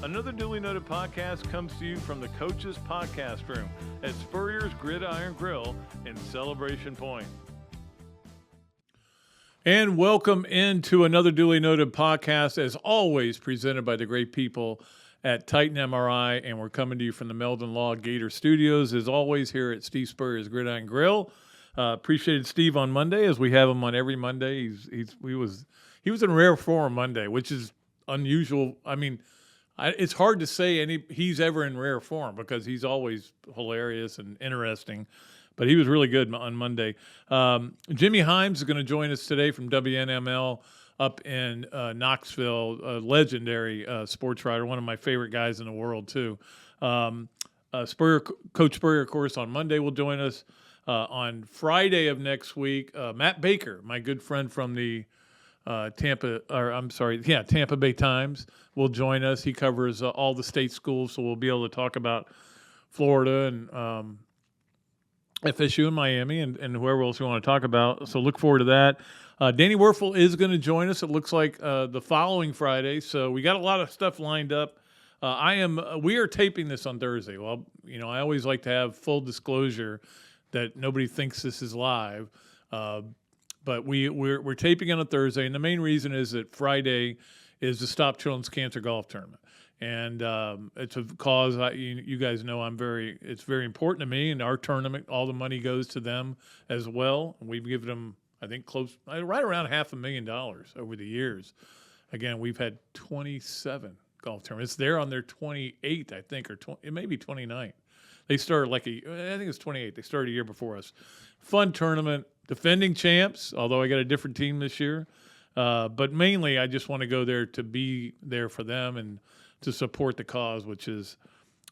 Another Dooley Noted Podcast comes to you from the Coach's Podcast Room at Spurrier's Gridiron Grill in Celebration Point. And welcome into Another Dooley Noted Podcast, as always, presented by the great people at Titan MRI, and we're coming to you from the Meldon Law Gator Studios, as always, here at Steve Spurrier's Gridiron Grill. Appreciated Steve on Monday, as we have him on every Monday. He was in rare form Monday, which is unusual. I mean, it's hard to say he's ever in rare form because he's always hilarious and interesting. But he was really good on Monday. Jimmy Hyams is going to join us today from WNML up in Knoxville, a legendary sports writer, one of my favorite guys in the world, too. Coach Spurrier, of course, on Monday will join us. On Friday of next week, Matt Baker, my good friend from the Tampa Bay Times, will join us. He covers all the state schools, so we'll be able to talk about Florida and FSU and Miami and whoever else we want to talk about. So look forward to that. Danny Werfel is going to join us, it looks like, the following Friday. So we got a lot of stuff lined up. We are taping this on Thursday. Well, I always like to have full disclosure that nobody thinks this is live. But we're taping it on Thursday, and the main reason is that Friday is the Stop Children's Cancer Golf Tournament. And it's a cause you guys know it's very important to me, and our tournament, all the money goes to them as well. We've given them, I think, right around $500,000 over the years. Again, we've had 27 golf tournaments. They're on their 28th, I think, or it may be 29th. They started I think it's 28. They started a year before us. Fun tournament, defending champs, although I got a different team this year. But mainly I just want to go there to be there for them and to support the cause, which is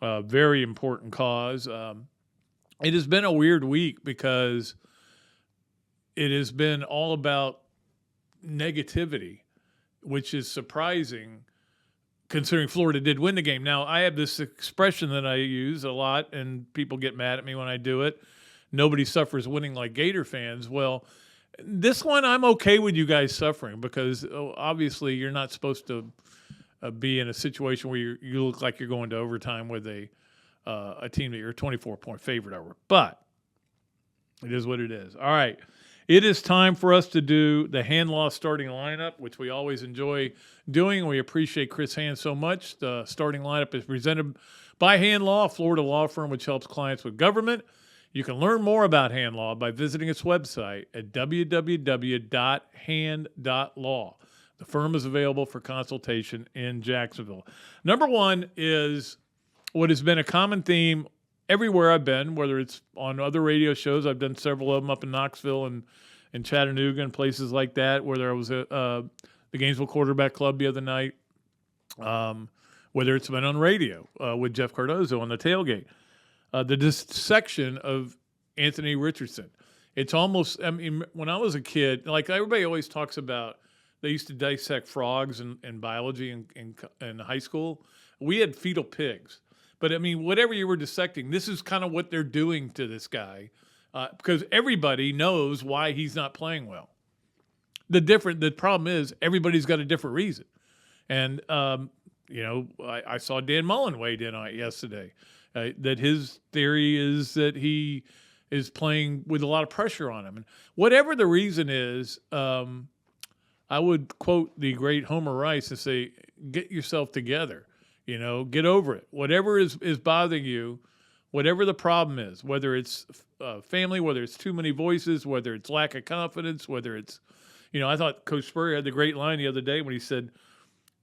a very important cause. It has been a weird week because it has been all about negativity, which is surprising considering Florida did win the game. Now, I have this expression that I use a lot, and people get mad at me when I do it. Nobody suffers winning like Gator fans. Well, this one I'm okay with you guys suffering because obviously you're not supposed to be in a situation where you look like you're going to overtime with a team that you're a 24-point favorite over. But it is what it is. All right. It is time for us to do the Hand Law starting lineup, which we always enjoy doing. We appreciate Chris Hand so much. The starting lineup is presented by Hand Law, a Florida law firm which helps clients with government. You can learn more about Hand Law by visiting its website at www.hand.law. The firm is available for consultation in Jacksonville. Number one is what has been a common theme everywhere I've been, whether it's on other radio shows. I've done several of them up in Knoxville and Chattanooga and places like that, where there was the Gainesville Quarterback Club the other night, whether it's been on radio with Jeff Cardozo on the tailgate. The dissection of Anthony Richardson. It's almost, when I was a kid, like everybody always talks about, they used to dissect frogs in biology in high school. We had fetal pigs. But, whatever you were dissecting, this is kind of what they're doing to this guy because everybody knows why he's not playing well. The problem is everybody's got a different reason. And, I saw Dan Mullen weighed in on it yesterday, that his theory is that he is playing with a lot of pressure on him. And whatever the reason is, I would quote the great Homer Rice and say, get yourself together. Get over it. Whatever is bothering you, whatever the problem is, whether it's family, whether it's too many voices, whether it's lack of confidence, whether it's, I thought Coach Spurrier had the great line the other day when he said,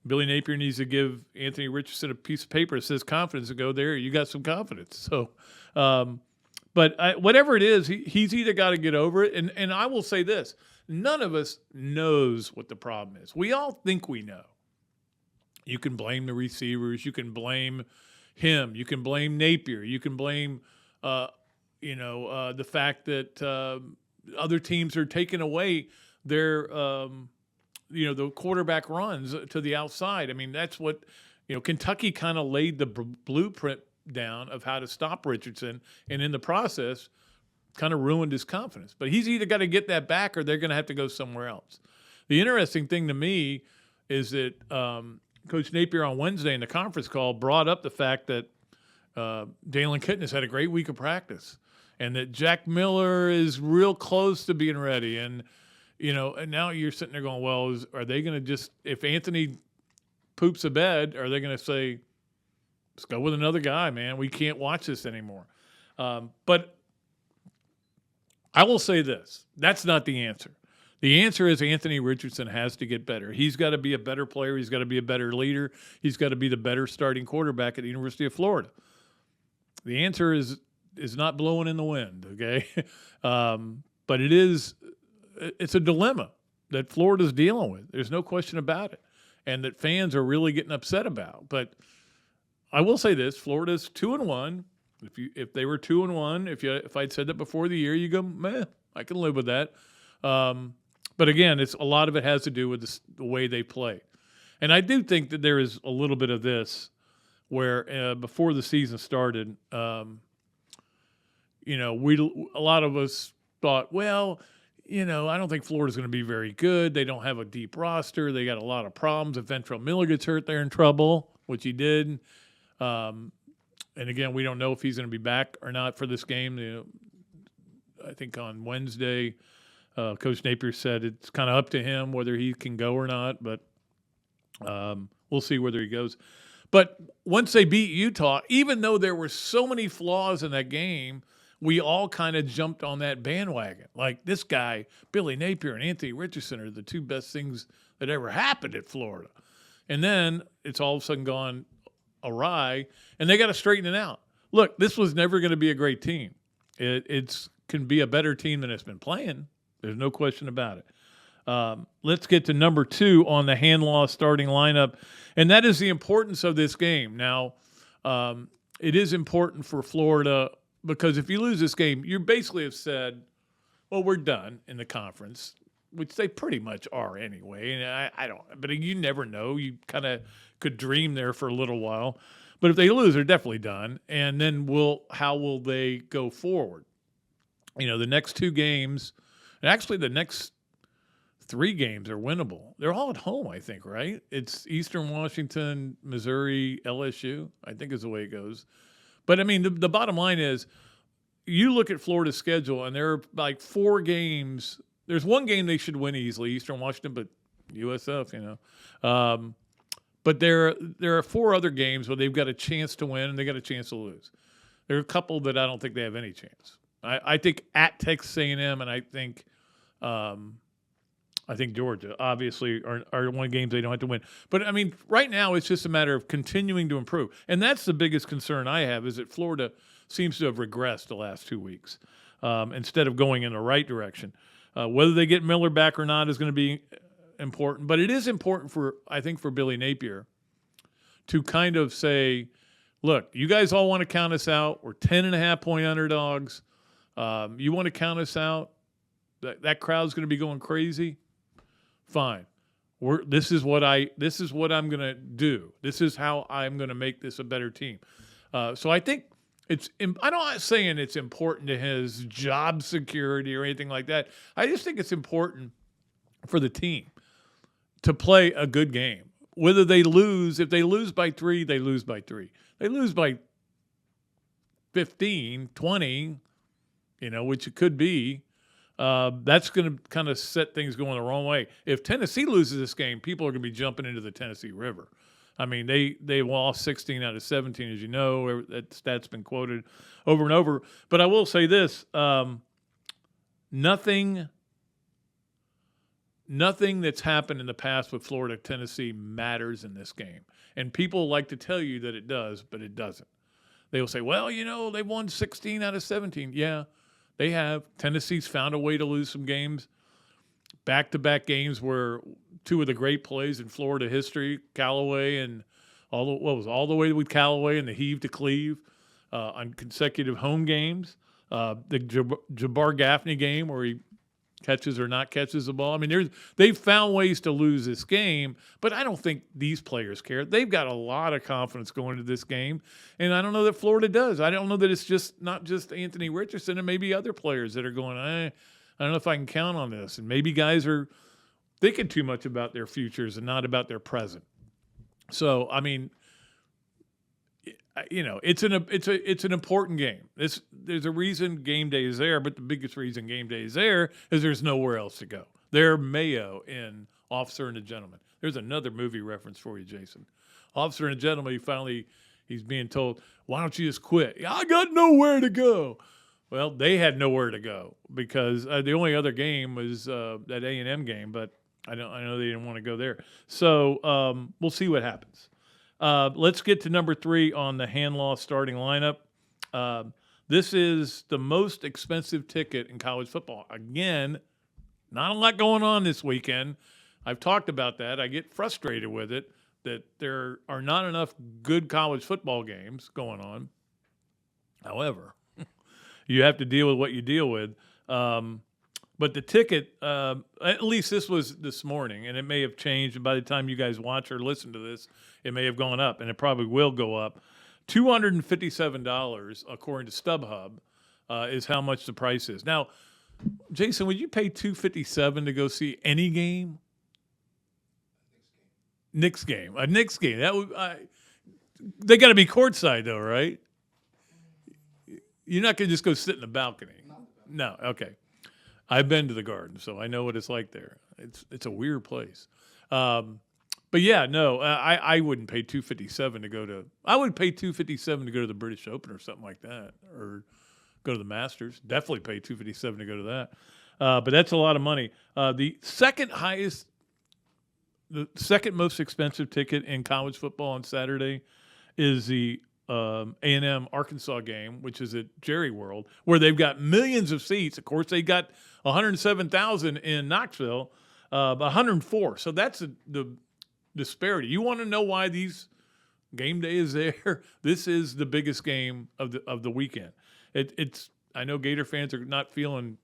Billy Napier needs to give Anthony Richardson a piece of paper that says confidence and go, there, you got some confidence. So, but whatever it is, he's either got to get over it. And I will say this, none of us knows what the problem is. We all think we know. You can blame the receivers. You can blame him. You can blame Napier. You can blame, the fact that other teams are taking away their, the quarterback runs to the outside. That's what, Kentucky kind of laid the blueprint down of how to stop Richardson, and in the process, kind of ruined his confidence. But he's either got to get that back or they're going to have to go somewhere else. The interesting thing to me is that Coach Napier on Wednesday in the conference call brought up the fact that Dalen Kitness had a great week of practice, and that Jack Miller is real close to being ready. And and now you're sitting there going, well, are they going to just, if Anthony poops a bed, are they going to say, let's go with another guy, man? We can't watch this anymore. But I will say this. That's not the answer. The answer is Anthony Richardson has to get better. He's got to be a better player. He's got to be a better leader. He's got to be the better starting quarterback at the University of Florida. The answer is not blowing in the wind, okay? But it's a dilemma that Florida's dealing with. There's no question about it, and that fans are really getting upset about. But I will say this: Florida's 2-1. If they were 2-1, if I'd said that before the year, you go, meh, I can live with that. But again, a lot of it has to do with the way they play, and I do think that there is a little bit of this where before the season started, a lot of us thought, well, I don't think Florida's going to be very good. They don't have a deep roster. They got a lot of problems. If Ventrell Miller gets hurt, they're in trouble, which he did. And again, we don't know if he's going to be back or not for this game. I think on Wednesday, Coach Napier said it's kind of up to him whether he can go or not, but we'll see whether he goes. But once they beat Utah, even though there were so many flaws in that game, we all kind of jumped on that bandwagon. Like, this guy, Billy Napier and Anthony Richardson, are the two best things that ever happened at Florida. And then it's all of a sudden gone awry, and they got to straighten it out. Look, this was never going to be a great team. It can be a better team than it's been playing. There's no question about it. Let's get to number 2 on the hand-loss starting lineup, and that is the importance of this game. Now, it is important for Florida because if you lose this game, you basically have said, well, we're done in the conference, which they pretty much are anyway. And I don't, but you never know. You kind of could dream there for a little while. But if they lose, they're definitely done. And then how will they go forward? The next 2 games, and actually the next 3 games are winnable. They're all at home, I think, right? It's Eastern Washington, Missouri, LSU, I think is the way it goes. But, I mean, the bottom line is you look at Florida's schedule, and there are like 4 games. There's 1 game they should win easily, Eastern Washington, but USF, But there are 4 other games where they've got a chance to win and they got a chance to lose. There are a couple that I don't think they have any chance. I think at Texas A&M and I think Georgia obviously are one games they don't have to win. But, I mean, right now it's just a matter of continuing to improve. And that's the biggest concern I have is that Florida seems to have regressed the last 2 weeks instead of going in the right direction. Whether they get Miller back or not is going to be important. But it is important for Billy Napier to kind of say, look, you guys all want to count us out. We're 10.5-point underdogs. You want to count us out? That crowd's going to be going crazy. Fine. This is what I'm going to do. This is how I'm going to make this a better team. So I think I'm not saying it's important to his job security or anything like that. I just think it's important for the team to play a good game. Whether they lose, if they lose by 3, they lose by 3. They lose by 15, 20, which it could be. That's going to kind of set things going the wrong way. If Tennessee loses this game, people are going to be jumping into the Tennessee River. I mean, they lost 16 out of 17, as you know. That stat's been quoted over and over. But I will say this, nothing that's happened in the past with Florida, Tennessee matters in this game. And people like to tell you that it does, but it doesn't. They will say, well, they won 16 out of 17. Yeah, they have. Tennessee's found a way to lose some games. Back-to-back games where 2 of the great plays in Florida history, Callaway and all the way with Callaway and the heave to cleave on consecutive home games. The Jabbar Gaffney game where he catches or not catches the ball. I mean, they've found ways to lose this game, but I don't think these players care. They've got a lot of confidence going into this game, and I don't know that Florida does. I don't know that it's not just Anthony Richardson and maybe other players that are going, I don't know if I can count on this. And maybe guys are thinking too much about their futures and not about their present. So I mean, it's an important game. There's a reason game day is there, but the biggest reason game day is there is there's nowhere else to go. They're Mayo in Officer and a Gentleman. There's another movie reference for you, Jason. Officer and a Gentleman. He's being told, "Why don't you just quit?" I got nowhere to go. Well, they had nowhere to go because the only other game was that A&M game, but I know they didn't want to go there. So we'll see what happens. Let's get to number 3 on the hand-law starting lineup. This is the most expensive ticket in college football. Again, not a lot going on this weekend. I've talked about that. I get frustrated with it, that there are not enough good college football games going on. However, you have to deal with what you deal with. But the ticket, at least this was this morning, and it may have changed. And by the time you guys watch or listen to this, it may have gone up, and it probably will go up. $257, according to StubHub, is how much the price is. Now, Jason, would you pay $257 to go see any game? Knicks game. A Knicks game. They got to be courtside, though, right? You're not going to just go sit in the balcony. No, okay. I've been to the Garden, so I know what it's like there. It's a weird place. But yeah, no, I wouldn't pay $257 to go to. I would pay $257 to go to the British Open or something like that, or go to the Masters. Definitely pay $257 to go to that. But that's a lot of money. The second most expensive ticket in college football on Saturday is the A&M Arkansas game, which is at Jerry World, where they've got millions of seats. Of course, they got 107,000 in Knoxville, 104. So that's the disparity. You want to know why these game day is there? This is the biggest game of the weekend. I know Gator fans are not feeling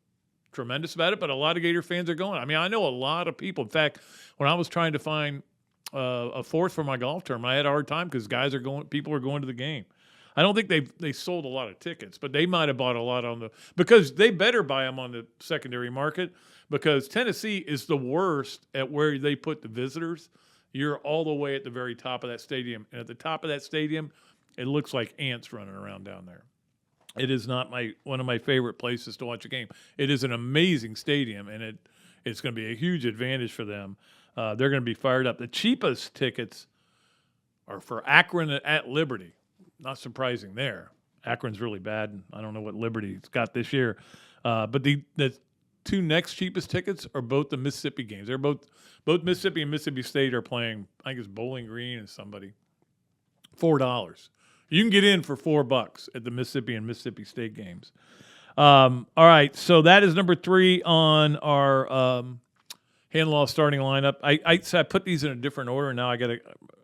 tremendous about it, but a lot of Gator fans are going. I mean, I know a lot of people. In fact, when I was trying to find a fourth for my golf tournament, I had a hard time because people are going to the game. I don't think they sold a lot of tickets, but they might have bought a lot because they better buy them on the secondary market, because Tennessee is the worst at where they put the visitors. You're all the way at the very top of that stadium, and at the top of that stadium, it looks like ants running around down there. It is not one of my favorite places to watch a game. It is an amazing stadium, and it's going to be a huge advantage for them. They're going to be fired up. The cheapest tickets are for Akron at Liberty. Not surprising there. Akron's really bad, and I don't know what Liberty's got this year. But the two next cheapest tickets are both the Mississippi games. They're both Mississippi and Mississippi State are playing. I think it's Bowling Green and somebody. $4. You can get in for $4 at the Mississippi and Mississippi State games. All right, so that is number 3 on our hand-law starting lineup. I put these in a different order. Now I got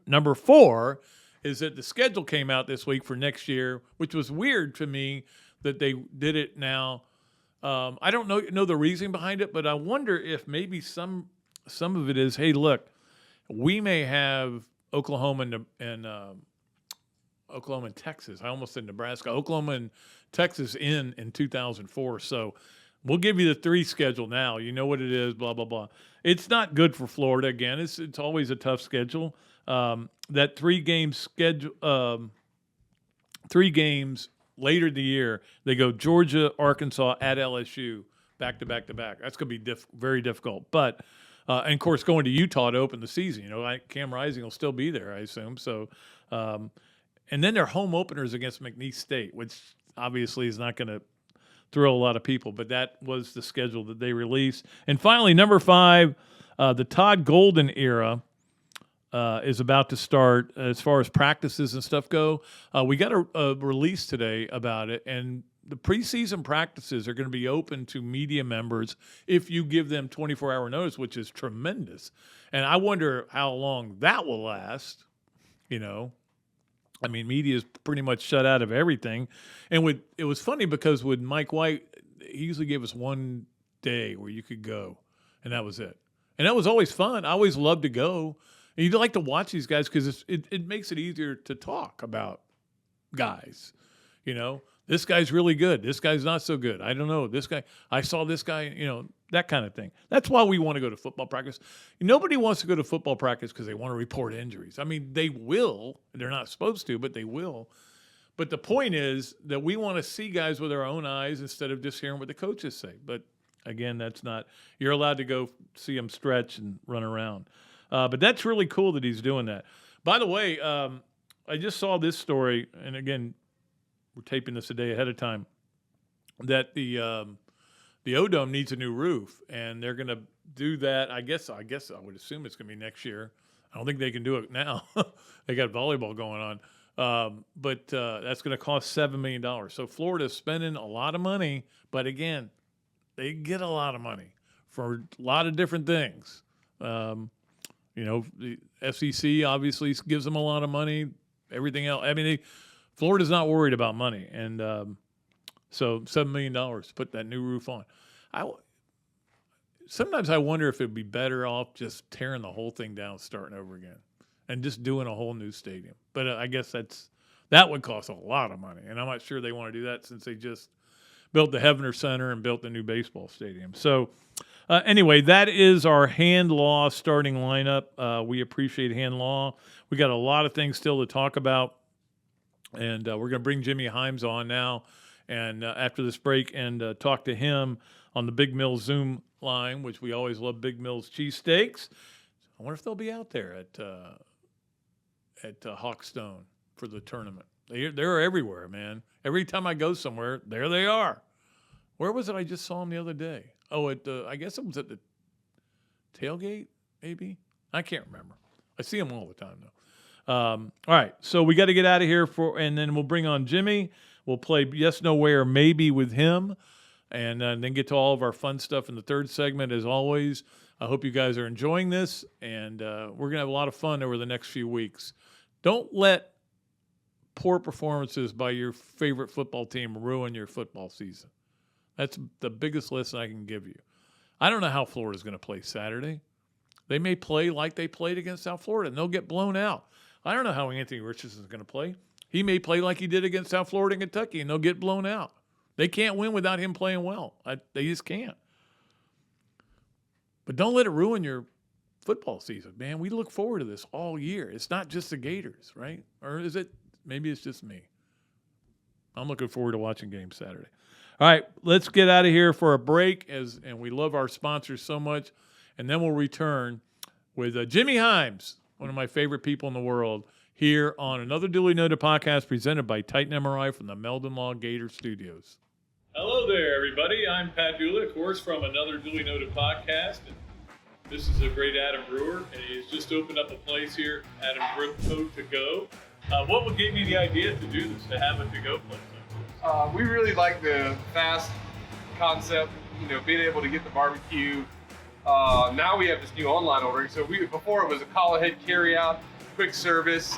number 4 is that the schedule came out this week for next year, which was weird to me that they did it now. I don't know the reason behind it, but I wonder if maybe some of it is, hey, look, we may have Oklahoma and Texas. I almost said Nebraska. Oklahoma and Texas in 2004. So we'll give you the 3 schedule now. You know what it is, blah, blah, blah. It's not good for Florida. Again, it's always a tough schedule. That 3-game schedule, 3 games later in the year, they go Georgia, Arkansas, at LSU, back to back to back. That's going to be very difficult. But, and of course, going to Utah to open the season. Cam Rising will still be there, I assume. So, and then their home openers against McNeese State, which obviously is not going to thrill a lot of people. But that was the schedule that they released. And finally, number 5, the Todd Golden era is about to start as far as practices and stuff go. We got a release today about it, and the preseason practices are going to be open to media members if you give them 24-hour notice, which is tremendous. And I wonder how long that will last. I mean, media is pretty much shut out of everything. And it was funny because with Mike White, he usually gave us 1 day where you could go, and that was it. And that was always fun. I always loved to go. And you'd like to watch these guys because it makes it easier to talk about guys. This guy's really good. This guy's not so good. I don't know. This guy, I saw this guy, that kind of thing. That's why we want to go to football practice. Nobody wants to go to football practice because they want to report injuries. I mean, they will. They're not supposed to, but they will. But the point is that we want to see guys with our own eyes instead of just hearing what the coaches say. But again, that's not – you're allowed to go see him stretch and run around. But that's really cool that he's doing that. By the way, I just saw this story, and again, we're taping this a day ahead of time, that the O-Dome needs a new roof, and they're going to do that. I guess I would assume it's going to be next year. I don't think they can do it now. They got volleyball going on. But that's going to cost $7 million. So Florida's spending a lot of money, but again, they get a lot of money for a lot of different things. The SEC obviously gives them a lot of money. Everything else, I mean, Florida's not worried about money, and so $7 million to put that new roof on. Sometimes I wonder if it'd be better off just tearing the whole thing down, starting over again, and just doing a whole new stadium. But I guess that would cost a lot of money, and I'm not sure they want to do that since they just built the Hevener Center and built the new baseball stadium. So anyway, that is our Hand Law starting lineup. We appreciate Hand Law. We got a lot of things still to talk about, and we're going to bring Jimmy Hyams on now and after this break and talk to him on the Big Mills Zoom line, which we always love Big Mills cheesesteaks. I wonder if they'll be out there at Hawkstone for the tournament. They're everywhere, man. Every time I go somewhere, there they are. Where was it? I just saw them the other day. Oh, I guess it was at the tailgate, maybe. I can't remember. I see them all the time, though. All right, so we got to get out of here and then we'll bring on Jimmy. We'll play Yes, No, Where, Maybe with him, and then get to all of our fun stuff in the third segment, as always. I hope you guys are enjoying this, and we're going to have a lot of fun over the next few weeks. Don't let poor performances by your favorite football team ruin your football season. That's the biggest lesson I can give you. I don't know how Florida's going to play Saturday. They may play like they played against South Florida, and they'll get blown out. I don't know how Anthony Richardson's going to play. He may play like he did against South Florida and Kentucky, and they'll get blown out. They can't win without him playing well. They just can't. But don't let it ruin your football season, man. We look forward to this all year. It's not just the Gators, right? Or is it? Maybe it's just me. I'm looking forward to watching games Saturday. All right, let's get out of here for a break, and we love our sponsors so much. And then we'll return with Jimmy Hyams, one of my favorite people in the world, here on Another Dooley Noted Podcast presented by Titan MRI from the Meldon Law Gator Studios. Hello there, everybody. I'm Pat Dooley, of course, from Another Dooley Noted Podcast. And this is a great Adam Brewer, and he has just opened up a place here, Adam Brewer To Go. What gave you the idea to do this, to have a to-go place? We really like the fast concept, being able to get the barbecue. Now we have this new online ordering. So before it was a call ahead carry out, quick service.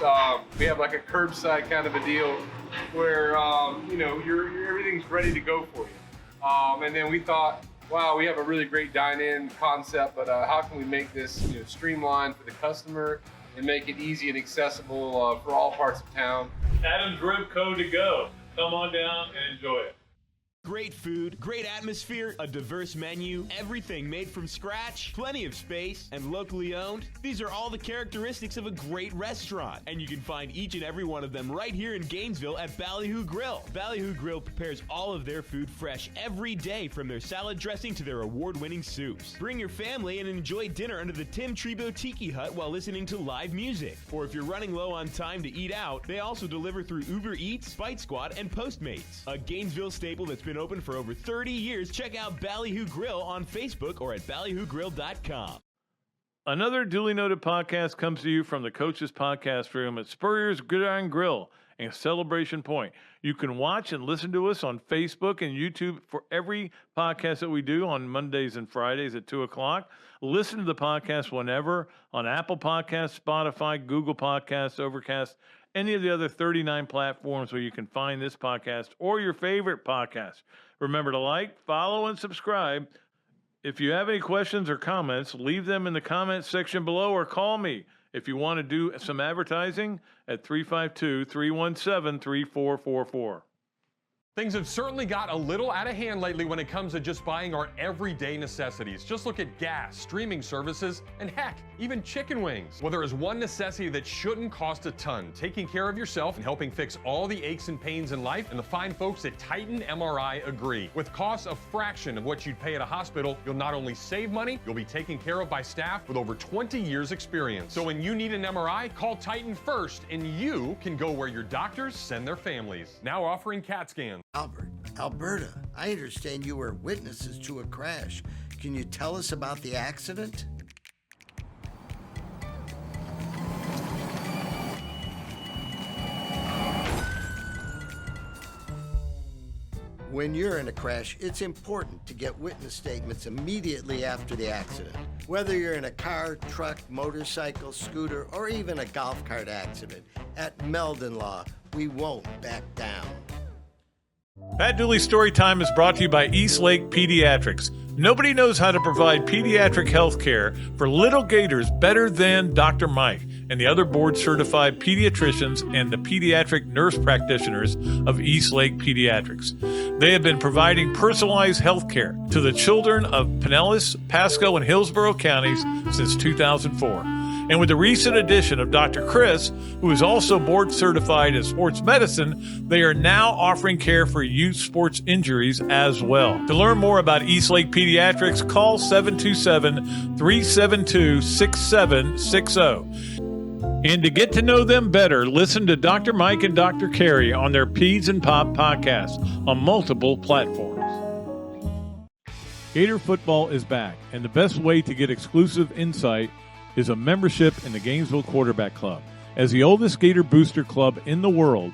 We have like a curbside kind of a deal where everything's ready to go for you. And then we thought, wow, we have a really great dine-in concept, but how can we make this streamlined for the customer and make it easy and accessible for all parts of town? Adam's Rib Co. To Go. Come on down and enjoy it. Great food, great atmosphere, a diverse menu, everything made from scratch, plenty of space, and locally owned. These are all the characteristics of a great restaurant, and you can find each and every one of them right here in Gainesville at Ballyhoo Grill. Ballyhoo Grill prepares all of their food fresh every day, from their salad dressing to their award-winning soups. Bring your family and enjoy dinner under the Tim Trebo Tiki Hut while listening to live music. Or if you're running low on time to eat out, they also deliver through Uber Eats, Bite Squad, and Postmates. A Gainesville staple that's been open for over 30 years. Check out Ballyhoo Grill on Facebook or at ballyhoogrill.com. Another Duly Noted podcast comes to you from the Coach's Podcast Room at Spurrier's Gridiron Grill in Celebration Point. You can watch and listen to us on Facebook and YouTube for every podcast that we do on Mondays and Fridays at 2 o'clock. Listen to the podcast whenever on Apple Podcasts, Spotify, Google Podcasts, Overcast, any of the other 39 platforms where you can find this podcast or your favorite podcast. Remember to like, follow, and subscribe. If you have any questions or comments, leave them in the comments section below or call me if you want to do some advertising at 352-317-3444. Things have certainly got a little out of hand lately when it comes to just buying our everyday necessities. Just look at gas, streaming services, and heck, even chicken wings. Well, there is one necessity that shouldn't cost a ton: taking care of yourself and helping fix all the aches and pains in life, and the fine folks at Titan MRI agree. With costs a fraction of what you'd pay at a hospital, you'll not only save money, you'll be taken care of by staff with over 20 years experience. So when you need an MRI, call Titan first, and you can go where your doctors send their families. Now offering CAT scans. Albert, Alberta, I understand you were witnesses to a crash. Can you tell us about the accident? When you're in a crash, it's important to get witness statements immediately after the accident. Whether you're in a car, truck, motorcycle, scooter, or even a golf cart accident, at Meldon Law, we won't back down. Pat Dooley's Story Time is brought to you by Eastlake Pediatrics. Nobody knows how to provide pediatric health care for little Gators better than Dr. Mike and the other board-certified pediatricians and the pediatric nurse practitioners of Eastlake Pediatrics. They have been providing personalized health care to the children of Pinellas, Pasco, and Hillsborough counties since 2004. And with the recent addition of Dr. Chris, who is also board certified in sports medicine, they are now offering care for youth sports injuries as well. To learn more about Eastlake Pediatrics, call 727-372-6760. And to get to know them better, listen to Dr. Mike and Dr. Carey on their Peds and Pop podcast on multiple platforms. Gator Football is back, and the best way to get exclusive insight is a membership in the Gainesville Quarterback Club. As the oldest Gator booster club in the world,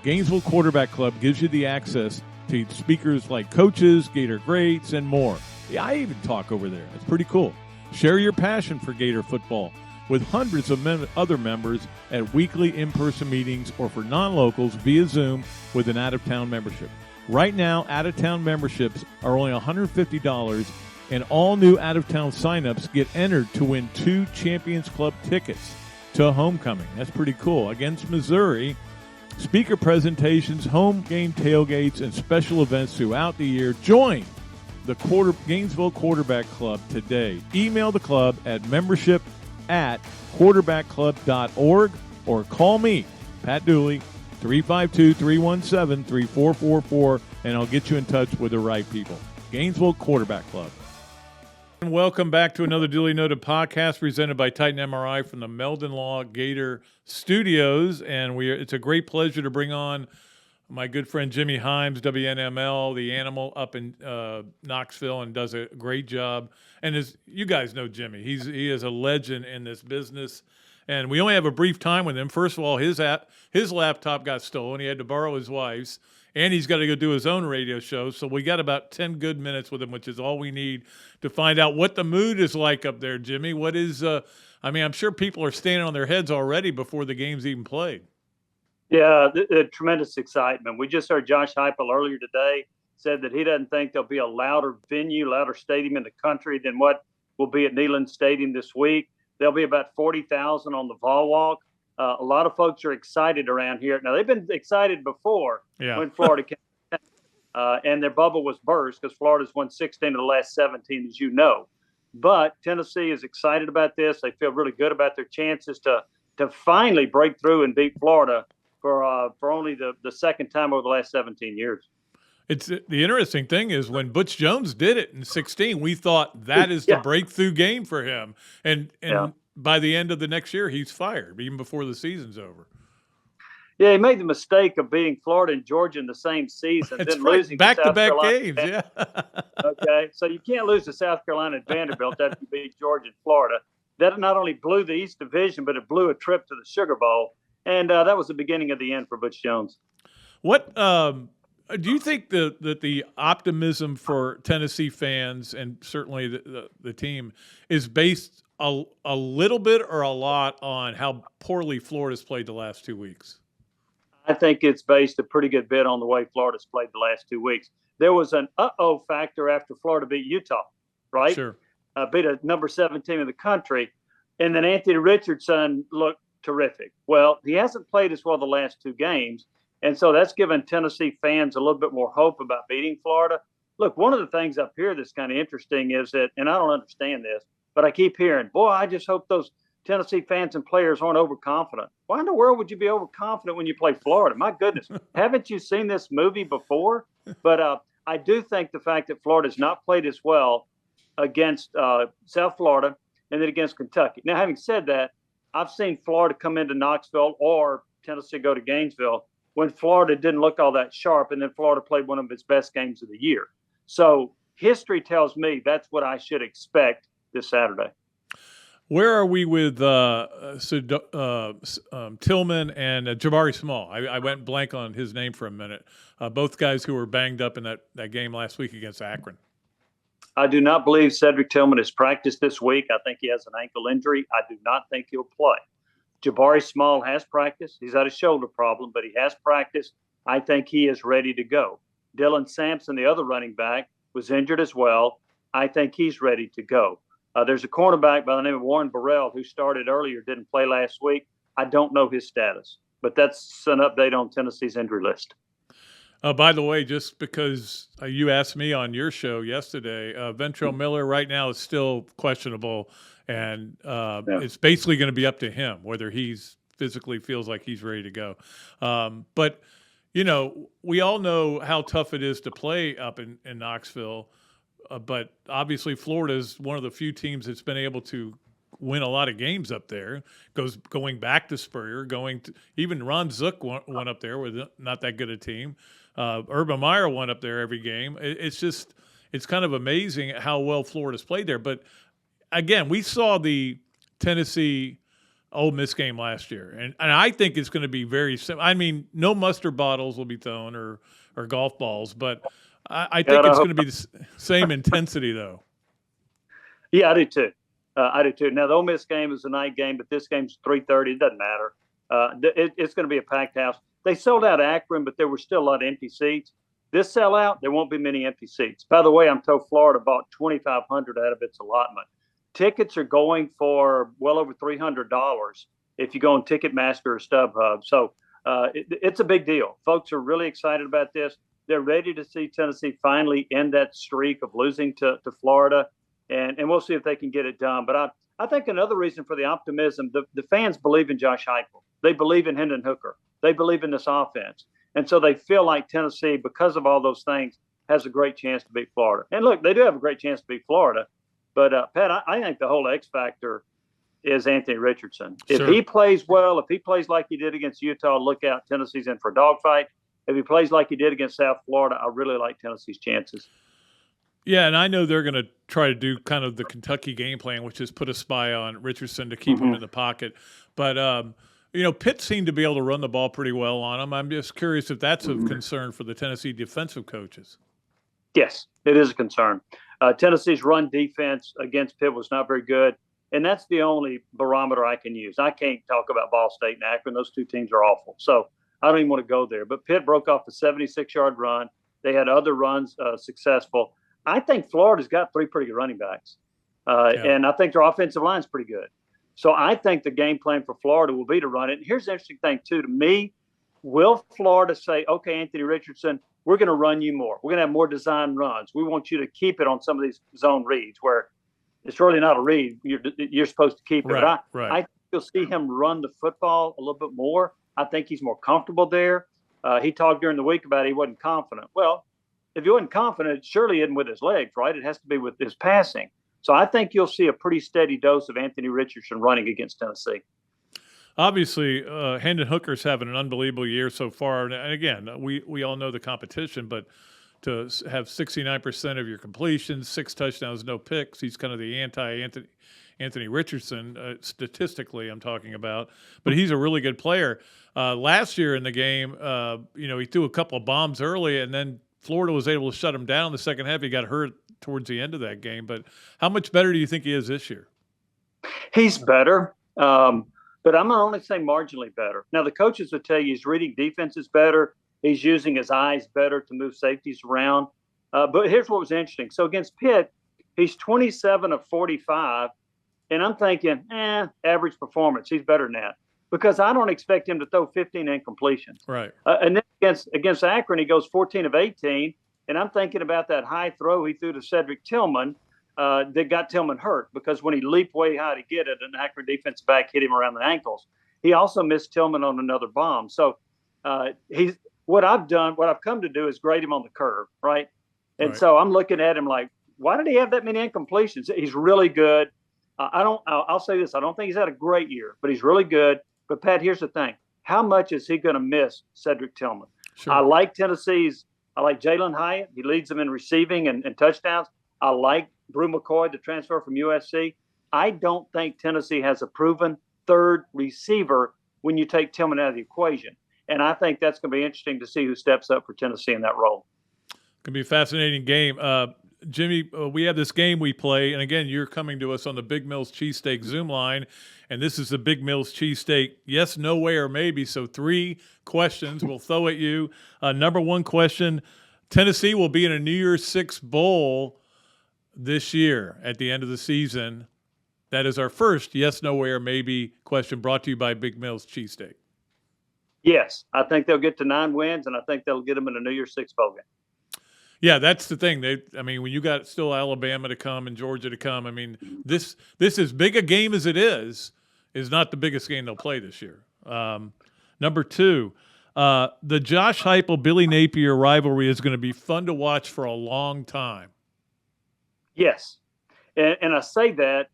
Gainesville Quarterback Club gives you the access to speakers like coaches, Gator greats, and more. Yeah, I even talk over there. It's pretty cool. Share your passion for Gator football with hundreds of other members at weekly in-person meetings or for non-locals via Zoom with an out-of-town membership. Right now, out-of-town memberships are only $150, and all new out-of-town signups get entered to win 2 Champions Club tickets to a homecoming. That's pretty cool. Against Missouri, speaker presentations, home game tailgates, and special events throughout the year. Join the Gainesville Quarterback Club today. Email the club at membership@quarterbackclub.org or call me, Pat Dooley, 352-317-3444, and I'll get you in touch with the right people. Gainesville Quarterback Club. And welcome back to another Dooley Noted Podcast presented by Titan MRI from the Meldon Law Gator Studios. And it's a great pleasure to bring on my good friend Jimmy Hyams, WNML, the animal up in Knoxville, and does a great job. And as you guys know Jimmy, he is a legend in this business. And we only have a brief time with him. First of all, his laptop got stolen. He had to borrow his wife's. And he's got to go do his own radio show. So we got about 10 good minutes with him, which is all we need to find out what the mood is like up there, Jimmy. What is, I'm sure people are standing on their heads already before the game's even played. Yeah, tremendous excitement. We just heard Josh Heupel earlier today said that he doesn't think there'll be a louder stadium in the country than what will be at Neyland Stadium this week. There'll be about 40,000 on the Vol Walk. A lot of folks are excited around here. Now, they've been excited before when Florida came, and their bubble was burst because Florida's won 16 of the last 17, as you know. But Tennessee is excited about this. They feel really good about their chances to finally break through and beat Florida for only the second time over the last 17 years. It's the interesting thing is when Butch Jones did it in 16, we thought that is the breakthrough game for him. And by the end of the next year, he's fired, even before the season's over. Yeah, he made the mistake of beating Florida and Georgia in the same season, then losing back-to-back games. Yeah. Okay, so you can't lose to South Carolina and Vanderbilt after you beat Georgia and Florida. That not only blew the East Division, but it blew a trip to the Sugar Bowl, and that was the beginning of the end for Butch Jones. What do you think that the optimism for Tennessee fans and certainly the team is based a little bit or a lot on how poorly Florida's played the last 2 weeks? I think it's based a pretty good bit on the way Florida's played the last 2 weeks. There was an uh-oh factor after Florida beat Utah, right? Sure. Beat a number 7 team in the country. And then Anthony Richardson looked terrific. Well, he hasn't played as well the last 2 games. And so that's given Tennessee fans a little bit more hope about beating Florida. Look, one of the things up here that's kind of interesting is that, and I don't understand this, but I keep hearing, boy, I just hope those Tennessee fans and players aren't overconfident. Why in the world would you be overconfident when you play Florida? My goodness, haven't you seen this movie before? But I do think the fact that Florida has not played as well against South Florida and then against Kentucky. Now, having said that, I've seen Florida come into Knoxville or Tennessee go to Gainesville when Florida didn't look all that sharp, and then Florida played one of its best games of the year. So history tells me that's what I should expect this Saturday. Where are we with Tillman and Jabari Small? I went blank on his name for a minute. Both guys who were banged up in that game last week against Akron. I do not believe Cedric Tillman has practiced this week. I think he has an ankle injury. I do not think he'll play. Jabari Small has practiced. He's had a shoulder problem, but he has practiced. I think he is ready to go. Dylan Sampson, the other running back, was injured as well. I think he's ready to go. There's a cornerback by the name of Warren Burrell who started earlier, didn't play last week. I don't know his status, but that's an update on Tennessee's injury list. By the way, just because you asked me on your show yesterday, Ventrell Miller right now is still questionable, and it's basically going to be up to him whether he's physically feels like he's ready to go. But, you know, we all know how tough it is to play up in Knoxville, but obviously Florida is one of the few teams that's been able to win a lot of games up there. Going back to Spurrier, even Ron Zook won up there with not that good a team. Urban Meyer won up there every game. It's kind of amazing how well Florida's played there. But again, we saw the Tennessee Ole Miss game last year, and I think it's going to be very similar. I mean, no mustard bottles will be thrown or golf balls, but I think it's going to be the same intensity, though. Yeah, I do too. Now, the Ole Miss game is a night game, but this game's 3:30. It doesn't matter. It's going to be a packed house. They sold out Akron, but there were still a lot of empty seats. This sellout, there won't be many empty seats. By the way, I'm told Florida bought 2,500 out of its allotment. Tickets are going for well over $300 if you go on Ticketmaster or StubHub. So it's a big deal. Folks are really excited about this. They're ready to see Tennessee finally end that streak of losing to Florida, and we'll see if they can get it done. But I think another reason for the optimism, the fans believe in Josh Heupel. They believe in Hendon Hooker. They believe in this offense. And so they feel like Tennessee, because of all those things, has a great chance to beat Florida. And look, they do have a great chance to beat Florida. But, Pat, I think the whole X factor is Anthony Richardson. If he plays well, if he plays like he did against Utah, look out, Tennessee's in for a dogfight. If he plays like he did against South Florida, I really like Tennessee's chances. Yeah, and I know they're going to try to do kind of the Kentucky game plan, which is put a spy on Richardson to keep him in the pocket. But, you know, Pitt seemed to be able to run the ball pretty well on him. I'm just curious if that's of concern for the Tennessee defensive coaches. Yes, it is a concern. Tennessee's run defense against Pitt was not very good, and that's the only barometer I can use. I can't talk about Ball State and Akron. Those two teams are awful. So I don't even want to go there. But Pitt broke off a 76-yard run. They had other runs successful. I think Florida's got three pretty good running backs, and I think their offensive line's pretty good. So I think the game plan for Florida will be to run it. And here's the interesting thing, too. To me, will Florida say, okay, Anthony Richardson, we're going to run you more. We're going to have more design runs. We want you to keep it on some of these zone reads where it's really not a read. You're supposed to keep it. Right. I think you'll see him run the football a little bit more. I think he's more comfortable there. He talked during the week about he wasn't confident. Well, if he wasn't confident, surely it isn't with his legs, right? It has to be with his passing. So I think you'll see a pretty steady dose of Anthony Richardson running against Tennessee. Obviously, Hendon Hooker's having an unbelievable year so far. And again, we all know the competition, but to have 69% of your completions, 6 touchdowns, no picks, he's kind of the anti-Anthony Richardson, statistically I'm talking about. But he's a really good player. Last year in the game, he threw a couple of bombs early, and then Florida was able to shut him down in the second half. He got hurt towards the end of that game. But how much better do you think he is this year? He's better. But I'm going to only say marginally better. Now, the coaches will tell you he's reading defenses better. He's using his eyes better to move safeties around. But here's what was interesting. So against Pitt, he's 27 of 45. And I'm thinking, average performance. He's better than that. Because I don't expect him to throw 15 incompletions. Right. And then against Akron, he goes 14 of 18. And I'm thinking about that high throw he threw to Cedric Tillman that got Tillman hurt, because when he leaped way high to get it, an Akron defensive back hit him around the ankles. He also missed Tillman on another bomb. So what I've come to do is grade him on the curve, right? And so I'm looking at him like, why did he have that many incompletions? He's really good. I'll say this. I don't think he's had a great year, but he's really good. But, Pat, here's the thing. How much is he going to miss Cedric Tillman? Sure. I like Jalen Hyatt. He leads them in receiving and touchdowns. I like Brew McCoy, the transfer from USC. I don't think Tennessee has a proven third receiver when you take Tillman out of the equation. And I think that's going to be interesting to see who steps up for Tennessee in that role. Going to be a fascinating game. Jimmy, we have this game we play, and again, you're coming to us on the Big Mills Cheesesteak Zoom line, and this is the Big Mills Cheesesteak yes, no way, or maybe. So 3 questions we'll throw at you. Number 1 question, Tennessee will be in a New Year's Six Bowl this year at the end of the season. That is our first yes, no way, or maybe question, brought to you by Big Mills Cheesesteak. Yes, I think they'll get to 9 wins, and I think they'll get them in a New Year's Six Bowl game. Yeah, that's the thing. When you got still Alabama to come and Georgia to come, this as big a game as it is not the biggest game they'll play this year. Number 2, the Josh Heupel, Billy Napier rivalry is going to be fun to watch for a long time. Yes, and I say that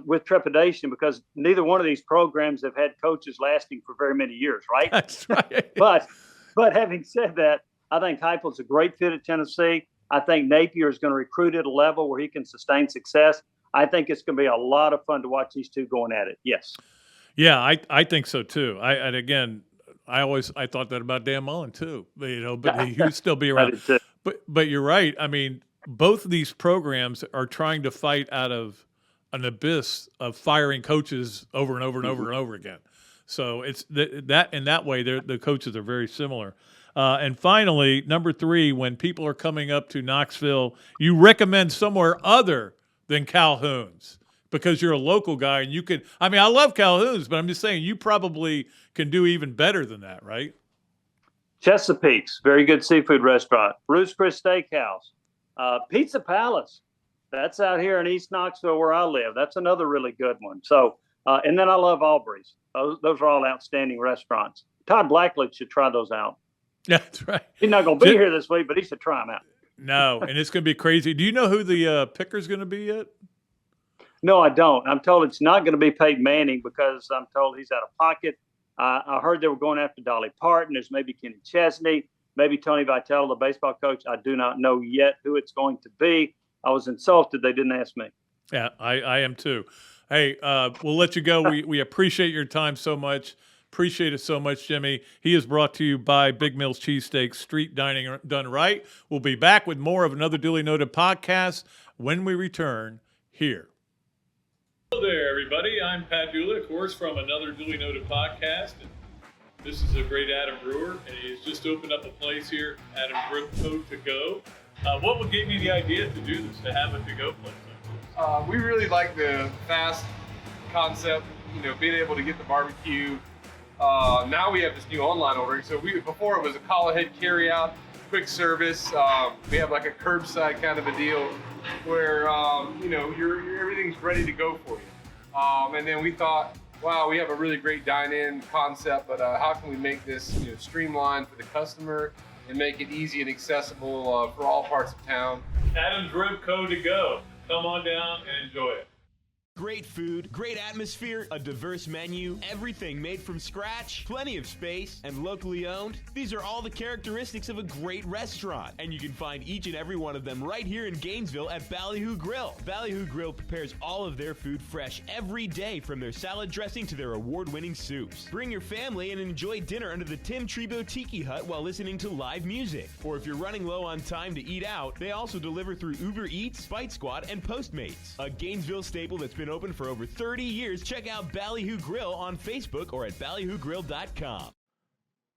with trepidation because neither one of these programs have had coaches lasting for very many years, right? That's right. But having said that, I think Heupel's a great fit at Tennessee. I think Napier is going to recruit at a level where he can sustain success. I think it's going to be a lot of fun to watch these two going at it. Yes. Yeah, I think so too. I thought that about Dan Mullen too. But he would still be around. But you're right. Both of these programs are trying to fight out of an abyss of firing coaches over and over and over and over again. So it's that in that way, the coaches are very similar. And finally, number 3, when people are coming up to Knoxville, you recommend somewhere other than Calhoun's because you're a local guy and you can. I love Calhoun's, but I'm just saying you probably can do even better than that, right? Chesapeake's, very good seafood restaurant. Ruth's Chris Steakhouse. Pizza Palace. That's out here in East Knoxville where I live. That's another really good one. So, and then I love Aubrey's. Those are all outstanding restaurants. Todd Blackledge should try those out. Yeah, that's right. He's not going to be here this week, but he should try them out. No, and it's going to be crazy. Do you know who the picker's going to be yet? No, I don't. I'm told it's not going to be Peyton Manning because I'm told he's out of pocket. I heard they were going after Dolly Parton. There's maybe Kenny Chesney, maybe Tony Vitello, the baseball coach. I do not know yet who it's going to be. I was insulted they didn't ask me. Yeah, I am too. Hey, we'll let you go. We appreciate your time so much. Appreciate it so much, Jimmy. He is brought to you by Big Mills Cheesesteak, street dining done right. We'll be back with more of Another Dooley Noted Podcast when we return here. Hello there, everybody. I'm Pat Dooley, of course, from Another Dooley Noted Podcast. And this is a great Adam Brewer, and he's just opened up a place here, Adam Brewer To Go. What gave you the idea to do this, to have a to-go place like this? We really like the fast concept, being able to get the barbecue. Now we have this new online ordering. So before it was a call ahead carry out, quick service. We have like a curbside kind of a deal where everything's ready to go for you. And then we thought, wow, we have a really great dine-in concept, but how can we make this streamlined for the customer and make it easy and accessible for all parts of town? Adam's Rib Co. To Go. Come on down and enjoy it. Great food, great atmosphere, a diverse menu, everything made from scratch, plenty of space, and locally owned. These are all the characteristics of a great restaurant, and you can find each and every one of them right here in Gainesville at Ballyhoo Grill. Ballyhoo Grill prepares all of their food fresh every day, from their salad dressing to their award-winning soups. Bring your family and enjoy dinner under the Tim Trebo Tiki Hut while listening to live music. Or if you're running low on time to eat out, they also deliver through Uber Eats, Bite Squad, and Postmates. A Gainesville staple that's been open for over 30 years. Check out Ballyhoo Grill on Facebook or at ballyhoogrill.com.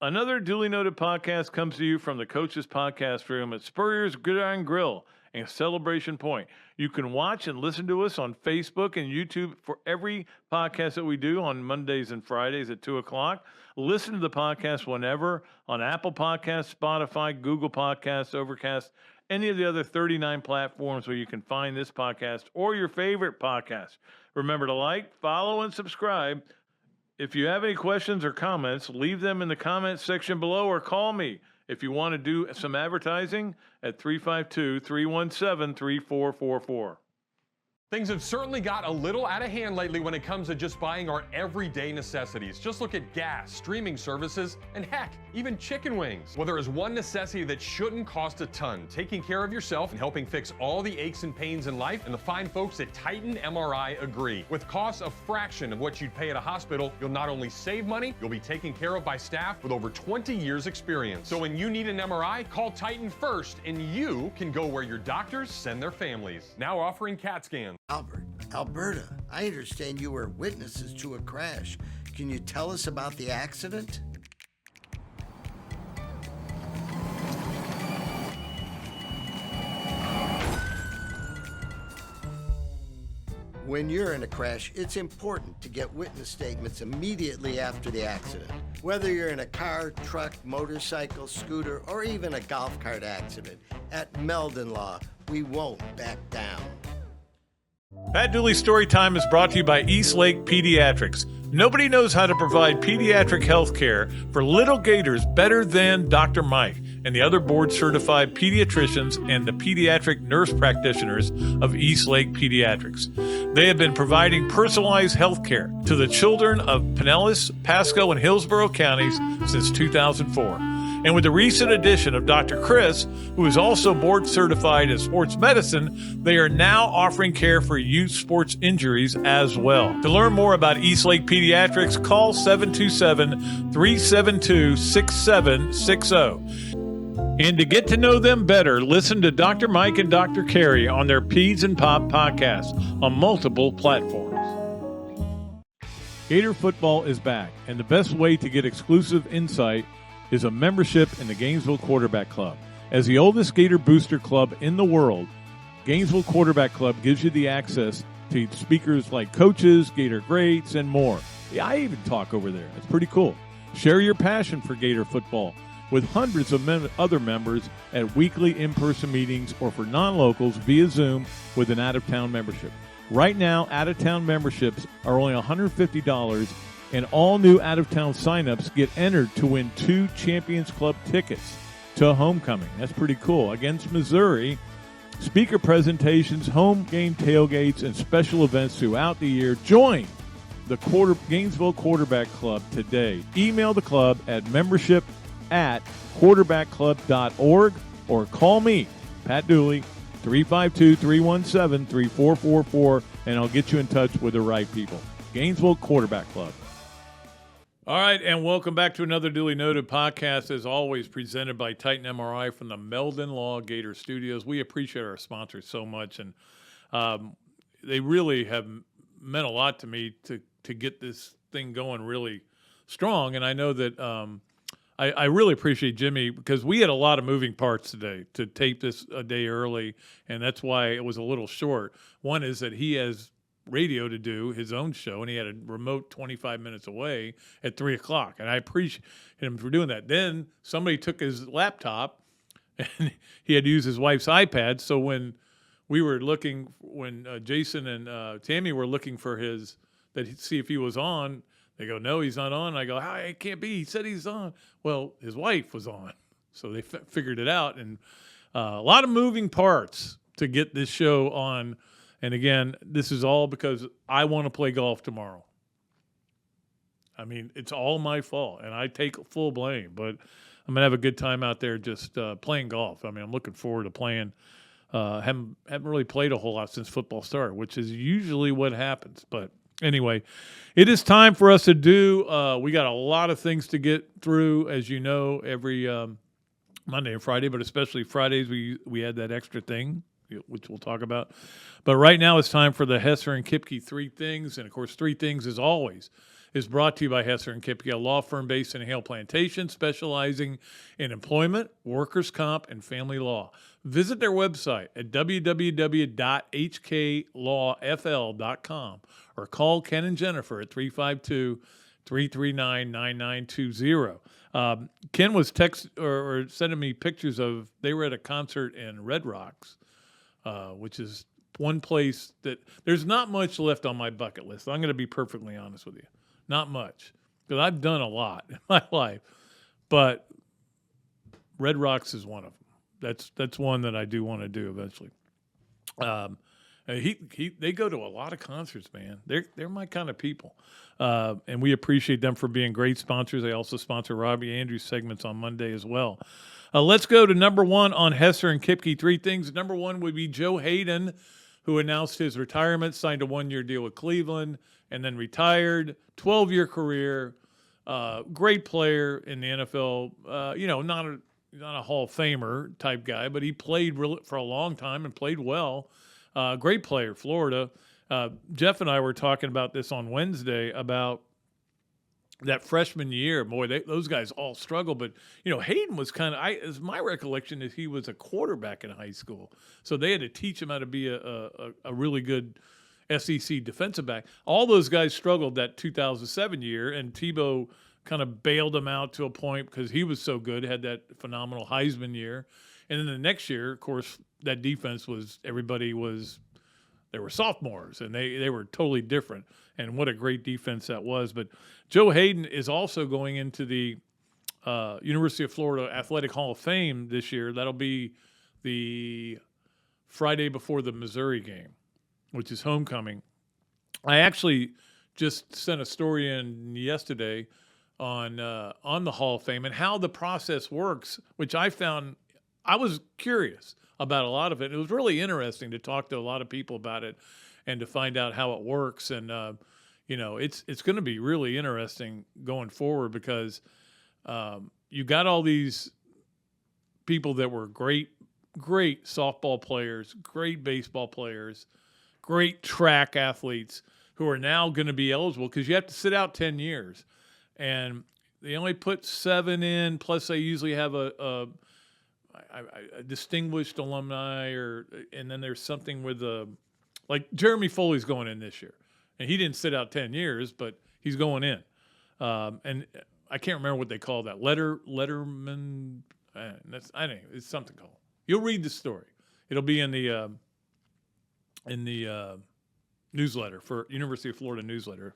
Another Duly Noted Podcast comes to you from the Coach's Podcast Room at Spurrier's Gridiron Grill and Celebration Point. You can watch and listen to us on Facebook and YouTube for every podcast that we do on Mondays and Fridays at 2 o'clock. Listen to the podcast whenever on Apple Podcasts, Spotify, Google Podcasts, Overcast, any of the other 39 platforms where you can find this podcast or your favorite podcast. Remember to like, follow, and subscribe. If you have any questions or comments, leave them in the comments section below or call me if you want to do some advertising at 352-317-3444. Things have certainly got a little out of hand lately when it comes to just buying our everyday necessities. Just look at gas, streaming services, and heck, even chicken wings. Well, there is one necessity that shouldn't cost a ton: taking care of yourself and helping fix all the aches and pains in life, and the fine folks at Titan MRI agree. With costs a fraction of what you'd pay at a hospital, you'll not only save money, you'll be taken care of by staff with over 20 years experience. So when you need an MRI, call Titan first, and you can go where your doctors send their families. Now offering CAT scans. Albert, Alberta, I understand you were witnesses to a crash. Can you tell us about the accident? When you're in a crash, it's important to get witness statements immediately after the accident. Whether you're in a car, truck, motorcycle, scooter, or even a golf cart accident, at Meldon Law, we won't back down. Pat Dooley's Story Time is brought to you by East Lake Pediatrics. Nobody knows how to provide pediatric health care for little Gators better than Dr. Mike and the other board-certified pediatricians and the pediatric nurse practitioners of East Lake Pediatrics. They have been providing personalized health care to the children of Pinellas, Pasco, and Hillsborough counties since 2004. And with the recent addition of Dr. Chris, who is also board certified in sports medicine, they are now offering care for youth sports injuries as well. To learn more about East Lake Pediatrics, call 727-372-6760. And to get to know them better, listen to Dr. Mike and Dr. Carey on their Peds and Pop podcast on multiple platforms. Gator Football is back, and the best way to get exclusive insight is a membership in the Gainesville Quarterback Club. As the oldest Gator booster club in the world, Gainesville Quarterback Club gives you the access to speakers like coaches, Gator greats, and more. Yeah, I even talk over there. It's pretty cool. Share your passion for Gator football with hundreds of other members at weekly in-person meetings or for non-locals via Zoom with an out-of-town membership. Right now, out-of-town memberships are only $150, and all new out-of-town signups get entered to win 2 Champions Club tickets to homecoming. That's pretty cool. Against Missouri, speaker presentations, home game tailgates, and special events throughout the year. Join the Gainesville Quarterback Club today. Email the club at membership@quarterbackclub.org or call me, Pat Dooley, 352-317-3444, and I'll get you in touch with the right people. Gainesville Quarterback Club. All right, and welcome back to Another Dooley Noted Podcast, as always presented by Titan MRI from the Meldon Law Gator Studios. We appreciate our sponsors so much, and they really have meant a lot to me to get this thing going really strong. And I know that I really appreciate Jimmy, because we had a lot of moving parts today to tape this a day early, and that's why it was a little short. One is that he has radio to do his own show, and he had a remote 25 minutes away at 3 o'clock, and I appreciate him for doing that. Then somebody took his laptop, and he had to use his wife's iPad. So when we were looking, when Jason and Tammy were looking for his, see if he was on, they go, no, he's not on. I go, it can't be. He said he's on. Well, his wife was on, so they figured it out, and a lot of moving parts to get this show on. And again, this is all because I want to play golf tomorrow. I mean, it's all my fault, and I take full blame. But I'm going to have a good time out there just playing golf. I mean, I'm looking forward to playing. Haven't really played a whole lot since football started, which is usually what happens. But anyway, it is time for us to do. We got a lot of things to get through, as you know, every Monday and Friday, but especially Fridays we had that extra thing. which we'll talk about. But right now it's time for the Hesser and Kipke Three Things. And, of course, Three Things, as always, is brought to you by Hesser and Kipke, a law firm based in Hale Plantation, specializing in employment, workers' comp, and family law. Visit their website at www.hklawfl.com or call Ken and Jennifer at 352-339-9920. Ken was or sending me pictures of, they were at a concert in Red Rocks, which is one place that there's not much left on my bucket list. I'm going to be perfectly honest with you. Not much, because I've done a lot in my life, but Red Rocks is one of them. That's one that I do want to do eventually. They go to a lot of concerts, man. They're my kind of people, and we appreciate them for being great sponsors. They also sponsor Robbie Andrews segments on Monday as well. Let's go to number one on Hesser and Kipke Three Things. Number one would be Joe Hayden, who announced his retirement, signed a 1-year deal with Cleveland, and then retired. 12-year career, great player in the NFL. Not a Hall of Famer type guy, but he played for a long time and played well. Great player, Florida. Jeff and I were talking about this on Wednesday about that freshman year. Boy, those guys all struggled. But, Hayden was as my recollection is he was a quarterback in high school. So they had to teach him how to be a really good SEC defensive back. All those guys struggled that 2007 year, and Tebow kind of bailed them out to a point because he was so good, had that phenomenal Heisman year. And then the next year, of course, that defense they were sophomores, and they were totally different. And what a great defense that was. But Joe Hayden is also going into the University of Florida Athletic Hall of Fame this year. That'll be the Friday before the Missouri game, which is homecoming. I actually just sent a story in yesterday on the Hall of Fame and how the process works, which I found I was curious about a lot of it. It was really interesting to talk to a lot of people about it and to find out how it works. And it's going to be really interesting going forward because you got all these people that were great softball players, great baseball players, great track athletes who are now going to be eligible because you have to sit out 10 years. And they only put 7 in, plus they usually have a distinguished alumni, and then there's something with like Jeremy Foley's going in this year. And he didn't sit out 10 years, but he's going in. And I can't remember what they call that. Letterman, it's something called. You'll read the story. It'll be in the newsletter for University of Florida newsletter.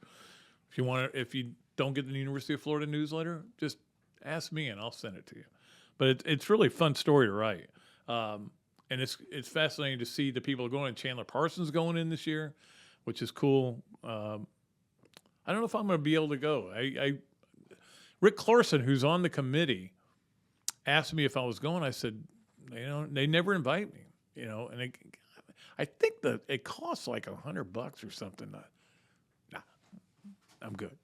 If you don't get the University of Florida newsletter, just ask me and I'll send it to you. But it's really a fun story to write, and it's fascinating to see the people going. And Chandler Parsons going in this year, which is cool. I don't know if I'm going to be able to go. Rick Clarkson, who's on the committee, asked me if I was going. I said, they never invite me, and I think that it costs like $100 or something. Nah, I'm good.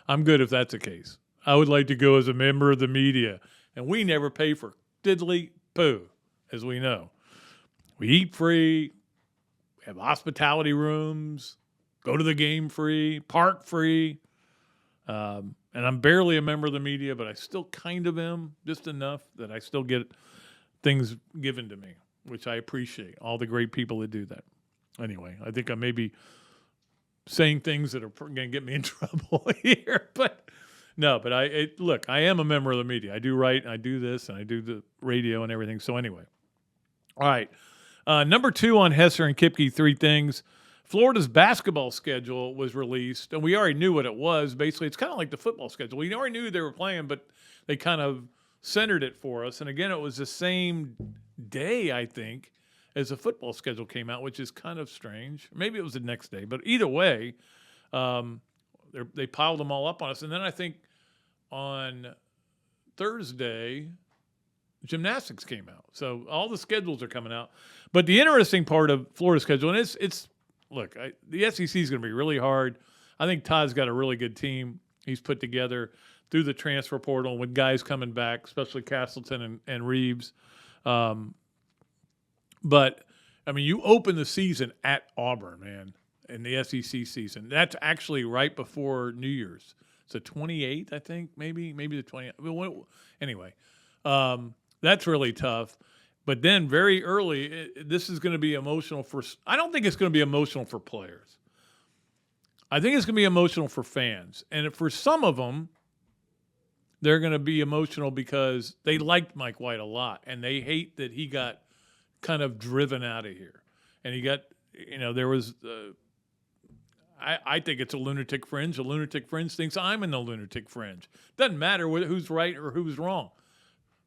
I'm good if that's the case. I would like to go as a member of the media, and we never pay for diddly poo, as we know. We eat free, we have hospitality rooms, go to the game free, park free, and I'm barely a member of the media, but I still kind of am, just enough that I still get things given to me, which I appreciate, all the great people that do that. Anyway, I think I may be saying things that are going to get me in trouble here, but look, I am a member of the media. I do write, and I do this, and I do the radio and everything. So anyway, all right. Number 2 on Hesser and Kipke Three Things. Florida's basketball schedule was released, and we already knew what it was. Basically, it's kind of like the football schedule. We already knew they were playing, but they kind of centered it for us. And again, it was the same day, I think, as the football schedule came out, which is kind of strange. Maybe it was the next day, but either way, they piled them all up on us. And then I think on Thursday, gymnastics came out. So all the schedules are coming out. But the interesting part of Florida's schedule, and it's look, the SEC is going to be really hard. I think Todd's got a really good team he's put together through the transfer portal with guys coming back, especially Castleton and Reeves. But, I mean, you open the season at Auburn, man, in the SEC season. That's actually right before New Year's. It's the 28th, I think, maybe the 20th. Anyway, that's really tough. But then very early, this is going to be emotional I don't think it's going to be emotional for players. I think it's going to be emotional for fans. And for some of them, they're going to be emotional because they liked Mike White a lot, and they hate that he got kind of driven out of here. And he got, there was, I think it's a lunatic fringe. A lunatic fringe thinks I'm in the lunatic fringe. Doesn't matter who's right or who's wrong.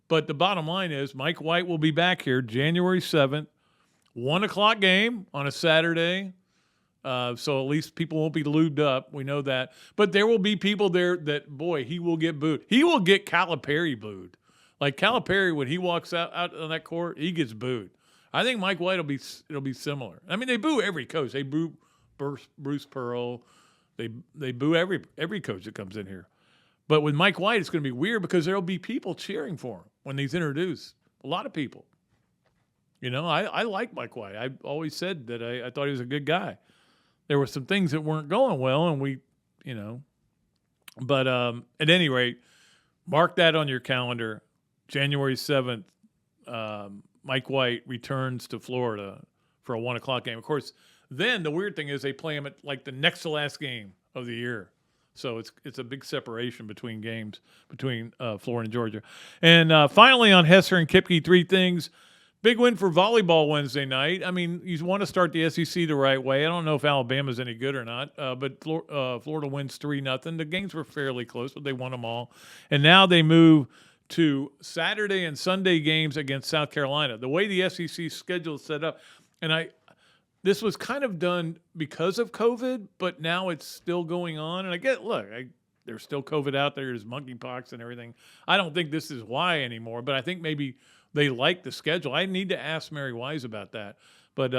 But the bottom line is Mike White will be back here January 7th, 1 o'clock game on a Saturday. So at least people won't be lubed up. We know that. But there will be people there that, boy, he will get booed. He will get Calipari booed. Like Calipari, when he walks out on that court, he gets booed. I think Mike White it'll be similar. I mean, they boo every coach. They boo Bruce Pearl. They boo every coach that comes in here. But with Mike White, it's going to be weird because there will be people cheering for him when he's introduced. A lot of people. I like Mike White. I always said that I thought he was a good guy. There were some things that weren't going well, and we. But at any rate, mark that on your calendar. January 7th, Mike White returns to Florida for a 1 o'clock game. Of course, then the weird thing is they play him at like the next to last game of the year. So it's a big separation between games between Florida and Georgia. And finally on Hesser and Kipke, 3 things. Big win for volleyball Wednesday night. I mean, you want to start the SEC the right way. I don't know if Alabama's any good or not, but Florida wins 3-0. The games were fairly close, but they won them all. And now they move to Saturday and Sunday games against South Carolina. The way the SEC schedule is set up, and this was kind of done because of COVID, but now it's still going on. And there's still COVID out there. There's monkeypox and everything. I don't think this is why anymore, but I think maybe they like the schedule. I need to ask Mary Wise about that. But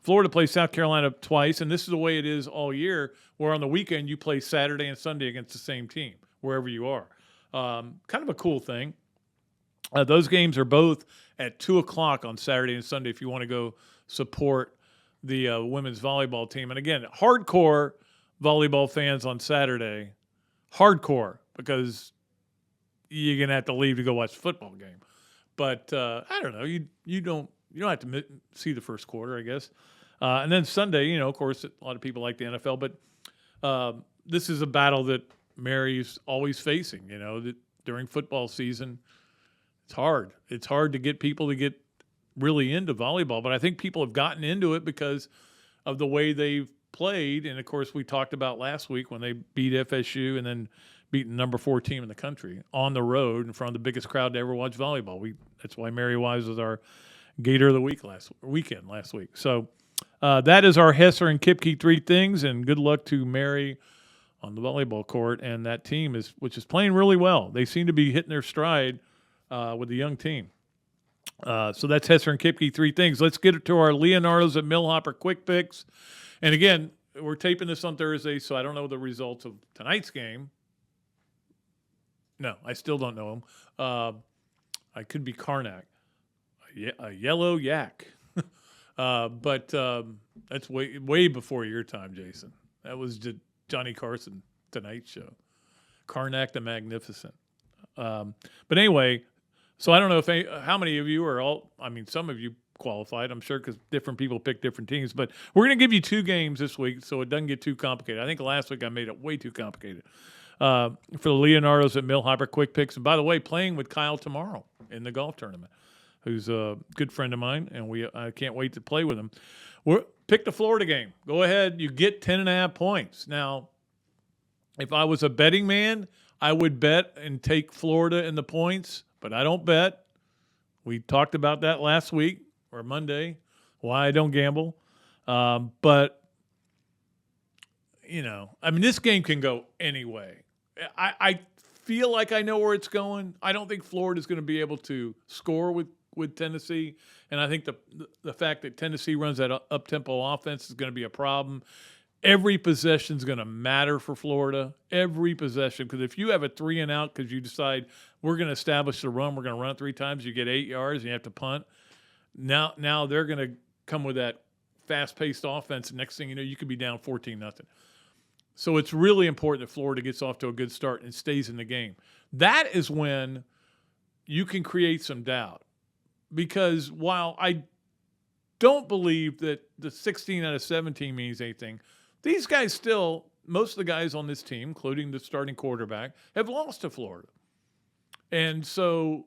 Florida plays South Carolina twice, and this is the way it is all year, where on the weekend you play Saturday and Sunday against the same team, wherever you are. Kind of a cool thing. Those games are both at 2 o'clock on Saturday and Sunday if you want to go support the women's volleyball team. And again, hardcore volleyball fans on Saturday, hardcore, because you're going to have to leave to go watch the football game. But I don't know. You don't have to see the first quarter, I guess. And then Sunday, of course, a lot of people like the NFL, but this is a battle that Mary's always facing. That during football season, it's hard. It's hard to get people to get really into volleyball, but I think people have gotten into it because of the way they've played. And of course, we talked about last week when they beat FSU and then beat the number 4 team in the country on the road in front of the biggest crowd to ever watch volleyball. That's why Mary Wise was our Gator of the Week last week. So that is our Hesser and Kipke 3 things, and good luck to Mary on the volleyball court and that team which is playing really well. They seem to be hitting their stride with the young team. So that's Hesser and Kipke 3 things. Let's get to our Leonardo's at Millhopper quick picks. And again, we're taping this on Thursday, so I don't know the results of tonight's game. No, I still don't know him. I could be Karnak, a yellow yak. But that's way before your time, Jason. That was Johnny Carson Tonight Show. Karnak the Magnificent. But anyway, so I don't know how many of you are all. I mean, some of you qualified, I'm sure, because different people pick different teams. But we're going to give you 2 games this week, so it doesn't get too complicated. I think last week I made it way too complicated. For the Leonardo's at Millhopper quick picks. And by the way, playing with Kyle tomorrow in the golf tournament, who's a good friend of mine, and I can't wait to play with him. Pick the Florida game. Go ahead. You get 10.5 points. Now, if I was a betting man, I would bet and take Florida in the points, but I don't bet. We talked about that last week or Monday, why I don't gamble. But, this game can go any way. I feel like I know where it's going. I don't think Florida's going to be able to score with Tennessee, and I think the fact that Tennessee runs that up-tempo offense is going to be a problem. Every possession is going to matter for Florida. Every possession, because if you have a 3 and out because you decide we're going to establish the run, we're going to run it 3 times, you get 8 yards, and you have to punt. Now they're going to come with that fast-paced offense. Next thing you know, you could be down 14-0. So it's really important that Florida gets off to a good start and stays in the game. That is when you can create some doubt. Because while I don't believe that the 16 out of 17 means anything, these guys still, most of the guys on this team, including the starting quarterback, have lost to Florida. And so,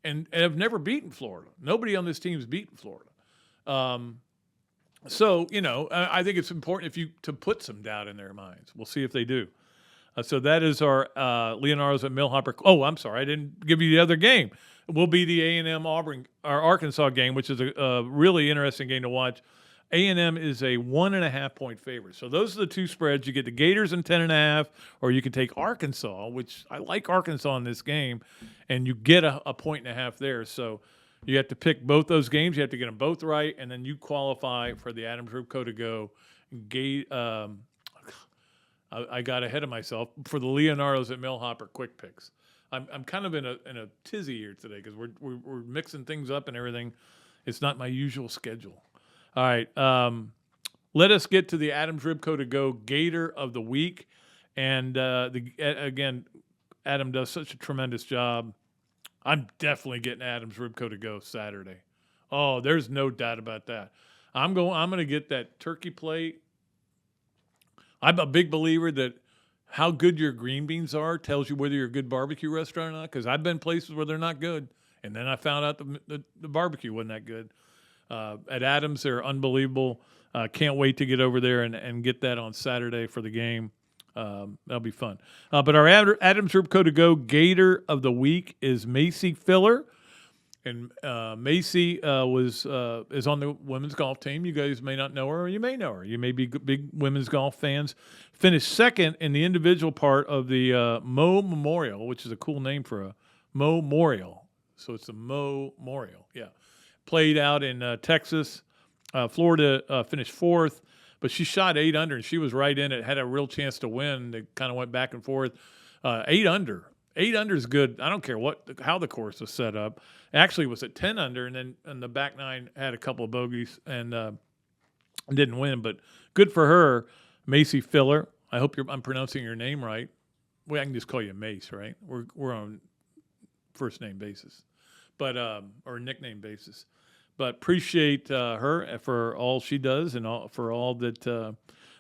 and have never beaten Florida. Nobody on this team has beaten Florida. So, I think it's important to put some doubt in their minds. We'll see if they do. So that is our Leonardo's at Millhopper. Oh, I'm sorry. I didn't give you the other game. It will be the A&M Arkansas game, which is a really interesting game to watch. A&M is a 1.5 point favorite. So those are the two spreads. You get the Gators in 10.5, or you can take Arkansas, which I like Arkansas in this game, and you get a 1.5 there. So you have to pick both those games. You have to get them both right, and then you qualify for the Adams Ribco to go. I got ahead of myself for the Leonardo's at Millhopper quick picks. I'm kind of in a tizzy here today because we're mixing things up and everything. It's not my usual schedule. All right, let us get to the Adams Ribco to go Gator of the week, and again, Adam does such a tremendous job. I'm definitely getting Adams Ribco to go Saturday. Oh, there's no doubt about that. I'm going to get that turkey plate. I'm a big believer that how good your green beans are tells you whether you're a good barbecue restaurant or not, because I've been places where they're not good, and then I found out the barbecue wasn't that good. At Adams, they're unbelievable. Can't wait to get over there and get that on Saturday for the game. That'll be fun. But our Adams Ribco to go Gator of the week is Macy Filler. And Macy is on the women's golf team. You guys may not know her, or you may know her. You may be big women's golf fans. Finished second in the individual part of the Mo Memorial, which is a cool name for a Mo Memorial. So it's a Mo Memorial, yeah. Played out in Texas. Florida finished fourth, but she shot 8 under, and she was right in it. Had a real chance to win. They kind of went back and forth. 8 under. 8 under is good. I don't care how the course was set up. Actually, it was at 10 under, and then the back nine had a couple of bogeys and didn't win. But good for her, Macy Filler. I hope I'm pronouncing your name right. Well, I can just call you Mace, right? We're on first name basis, but or nickname basis. But appreciate her for all she does and for all that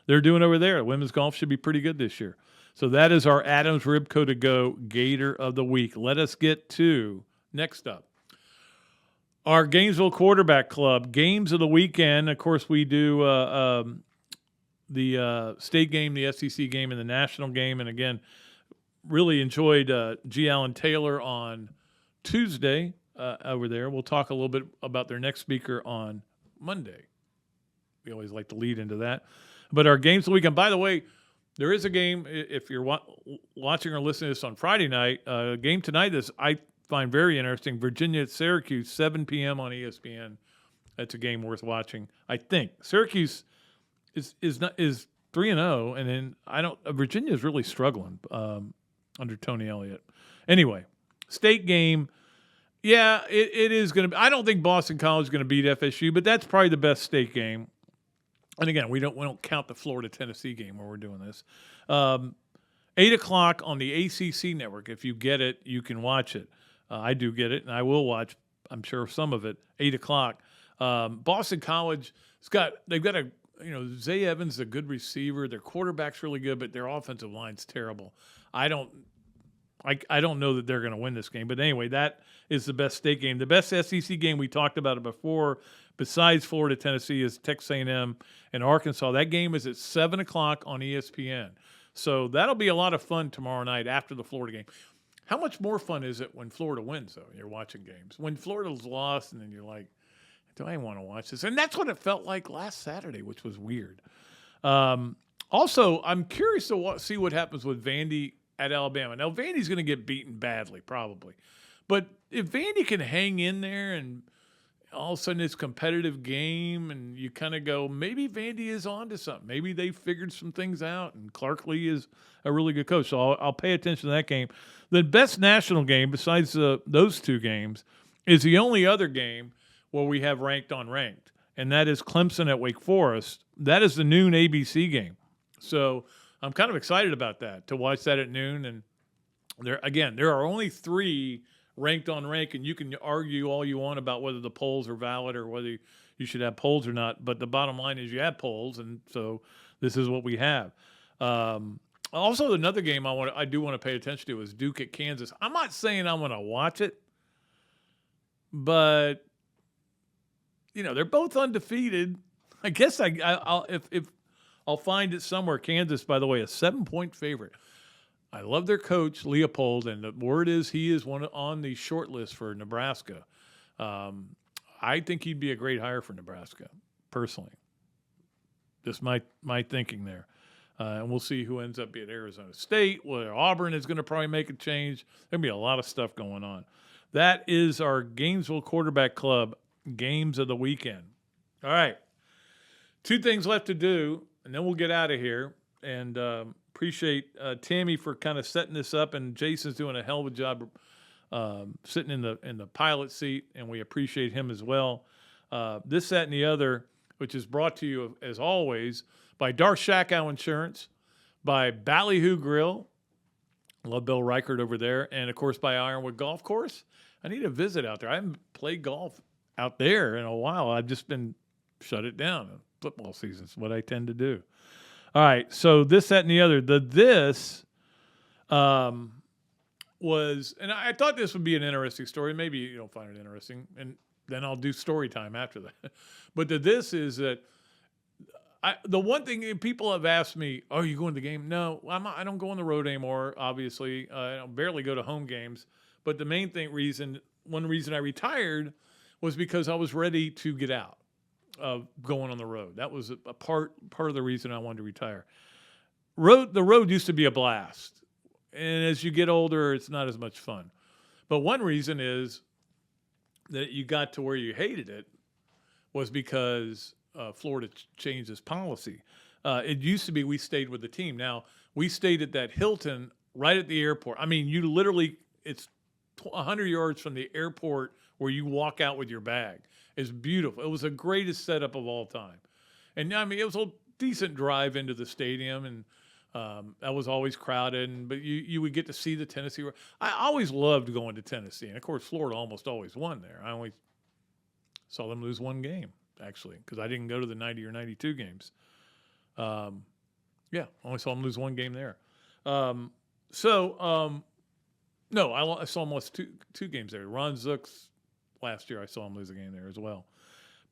they're doing over there. Women's golf should be pretty good this year. So that is our Adams Ribco to go Gator of the week. Let us get to next up. Our Gainesville Quarterback Club games of the weekend. Of course, we do the state game, the SEC game, and the national game. And again, really enjoyed G. Allen Taylor on Tuesday over there. We'll talk a little bit about their next speaker on Monday. We always like to lead into that. But our games of the weekend, by the way, there is a game, if you're watching or listening to this on Friday night, a game tonight that I find very interesting. Virginia at Syracuse, 7 p.m. on ESPN. That's a game worth watching, I think. Syracuse is 3-0, and then Virginia is really struggling under Tony Elliott. Anyway, state game. Yeah, it is going to be. I don't think Boston College is going to beat FSU, but that's probably the best state game. And again, we don't count the Florida-Tennessee game where we're doing this. 8 o'clock on the ACC network. If you get it, you can watch it. I do get it, and I will watch, I'm sure, some of it. 8 o'clock. Boston College, they've got Zay Evans is a good receiver. Their quarterback's really good, but their offensive line's terrible. I don't know that they're going to win this game. But anyway, that is the best state game. The best SEC game, we talked about it before, besides Florida, Tennessee, is Texas A&M and Arkansas. That game is at 7 o'clock on ESPN. So that'll be a lot of fun tomorrow night after the Florida game. How much more fun is it when Florida wins, though? You're watching games. When Florida's lost, and then you're like, do I want to watch this? And that's what it felt like last Saturday, which was weird. Also, I'm curious to see what happens with Vandy at Alabama. Now, Vandy's going to get beaten badly, probably. But if Vandy can hang in there and all of a sudden it's a competitive game and you kind of go, maybe Vandy is on to something. Maybe they figured some things out, and Clark Lee is a really good coach. So I'll pay attention to that game. The best national game besides those two games is the only other game where we have ranked on ranked, and that is Clemson at Wake Forest. That is the noon ABC game. So I'm kind of excited about that, to watch that at noon. And there are only 3 ranked on rank, and you can argue all you want about whether the polls are valid or whether you should have polls or not. But the bottom line is you have polls, and so this is what we have. Also, another game I do want to pay attention to is Duke at Kansas. I'm not saying I'm going to watch it, but they're both undefeated. I guess I'll find it somewhere. Kansas, by the way, a 7-point favorite. I love their coach, Leopold, and the word is he is on the short list for Nebraska. I think he'd be a great hire for Nebraska, personally. Just my thinking there. And we'll see who ends up at Arizona State. Whether Auburn is going to probably make a change. There'll be a lot of stuff going on. That is our Gainesville Quarterback Club games of the weekend. All right. 2 things left to do, and then we'll get out of here. And appreciate Tammy for kind of setting this up, and Jason's doing a hell of a job sitting in the pilot seat, and we appreciate him as well. This, that, and the other, which is brought to you, as always, by Darshackow Insurance, by Ballyhoo Grill. Love Bill Reichert over there. And, of course, by Ironwood Golf Course. I need a visit out there. I haven't played golf out there in a while. I've just been shut it down. Football season's what I tend to do. All right, so this, that, and the other. This was, and I thought this would be an interesting story. Maybe you don't find it interesting, and then I'll do story time after that. But this is that the one thing people have asked me, "Oh, are you going to the game?" No, I'm not, I don't go on the road anymore. Obviously, I barely go to home games. But the main one reason I retired was because I was ready to get out of going on the road. That was a part of the reason I wanted to retire. The road used to be a blast, and as you get older, it's not as much fun. But one reason is that you got to where you hated it was because Florida changed its policy. It used to be we stayed with the team. Now, we stayed at that Hilton right at the airport. I mean, you literally, it's 100 yards from the airport where you walk out with your bag. It's beautiful. It was the greatest setup of all time. And, I mean, it was a decent drive into the stadium, and that was always crowded. But you would get to see the Tennessee. I always loved going to Tennessee. And, of course, Florida almost always won there. I only saw them lose one game, actually, because I didn't go to the 90 or 92 games. Yeah, only saw them lose one game there. No, I saw them lose two games there. Ron Zook's last year, I saw him lose a game there as well.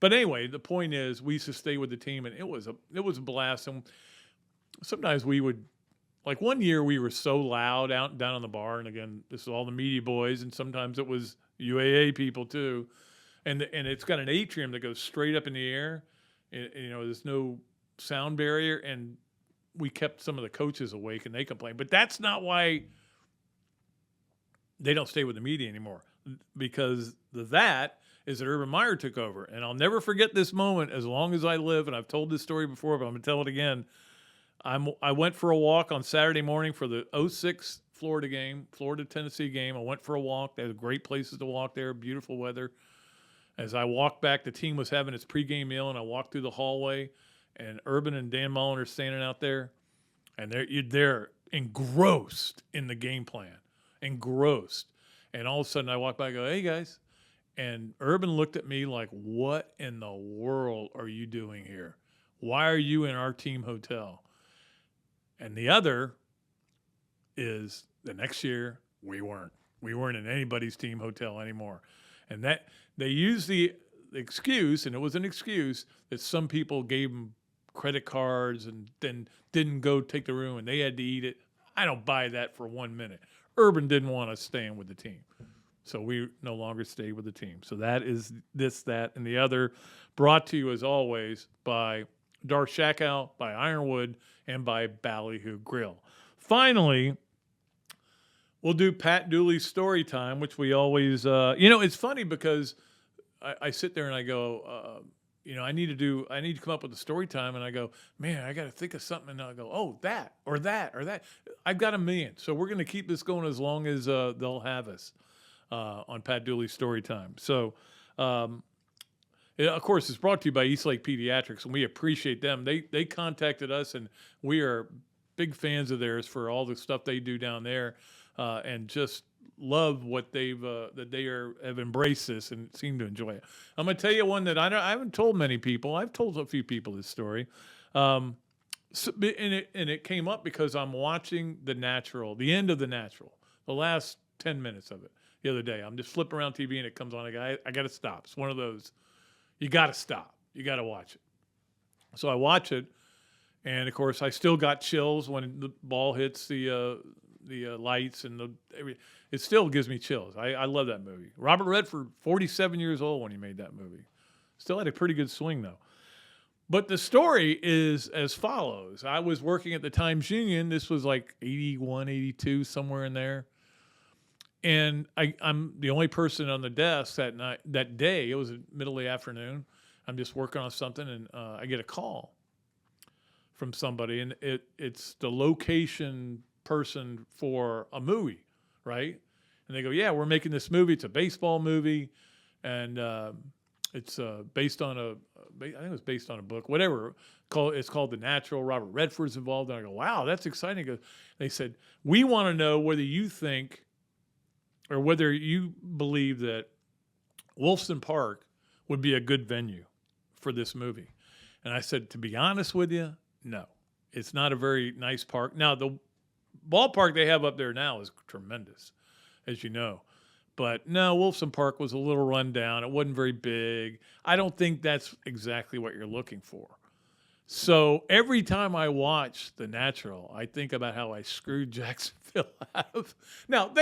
But anyway, the point is, we used to stay with the team, and it was a blast. And sometimes we would, like one year, we were so loud down on the bar, and again, this is all the media boys, and sometimes it was UAA people too. And it's got an atrium that goes straight up in the air. There's no sound barrier, and we kept some of the coaches awake, and they complained. But that's not why they don't stay with the media anymore, because that is that Urban Meyer took over. And I'll never forget this moment as long as I live, and I've told this story before, but I'm going to tell it again. I went for a walk on Saturday morning for the 06 Florida-Tennessee game. I went for a walk. There were great places to walk there, beautiful weather. As I walked back, the team was having its pregame meal, and I walked through the hallway, and Urban and Dan Mullen are standing out there, and they're engrossed in the game plan, engrossed. And all of a sudden, I walk by and go, "Hey, guys." And Urban looked at me like, "What in the world are you doing here? Why are you in our team hotel?" And the other is the next year, we weren't in anybody's team hotel anymore. And that they used the excuse, and it was an excuse, that some people gave them credit cards and then didn't go take the room and they had to eat it. I don't buy that for 1 minute. Urban didn't want us staying with the team. So we no longer stay with the team. So that is this, that, and the other, brought to you as always by Darshackow, by Ironwood, and by Ballyhoo Grill. Finally, we'll do Pat Dooley's story time, which we always, it's funny because I sit there and I go, I need to come up with a story time, and I go, man, I got to think of something, and I go, oh, that or that or that. I've got a million, so we're going to keep this going as long as they'll have us on Pat Dooley's story time. So Of course, it's brought to you by Eastlake Pediatrics, and we appreciate them. They contacted us, and we are big fans of theirs for all the stuff they do down there, and just love what have embraced this and seem to enjoy it. I'm going to tell you one that I haven't told many people. I've told a few people this story, and it came up because I'm watching The Natural, the end of The Natural, the last 10 minutes of it the other day. I'm just flipping around TV and it comes on. I got to stop. It's one of those. You got to stop. You got to watch it. So I watch it, and of course I still got chills when the ball hits the lights and it still gives me chills. I love that movie. Robert Redford, 47 years old when he made that movie. Still had a pretty good swing though. But the story is as follows. I was working at the Times-Union. This was like 81, 82, somewhere in there. And I'm the only person on the desk that day. It was the middle of the afternoon. I'm just working on something, and I get a call from somebody, and it's the location person for a movie, right? And they go, yeah, we're making this movie. It's a baseball movie, and it's based on I think it was based on a book, whatever. It's called The Natural. Robert Redford's involved. And I go, wow, that's exciting. They said, we want to know whether you think or whether you believe that Wolfson Park would be a good venue for this movie. And I said, to be honest with you, no. It's not a very nice park. Now, the ballpark they have up there now is tremendous, as you know. But no, Wolfson Park was a little run down. It wasn't very big. I don't think that's exactly what you're looking for. So every time I watch The Natural, I think about how I screwed Jacksonville out of. Now,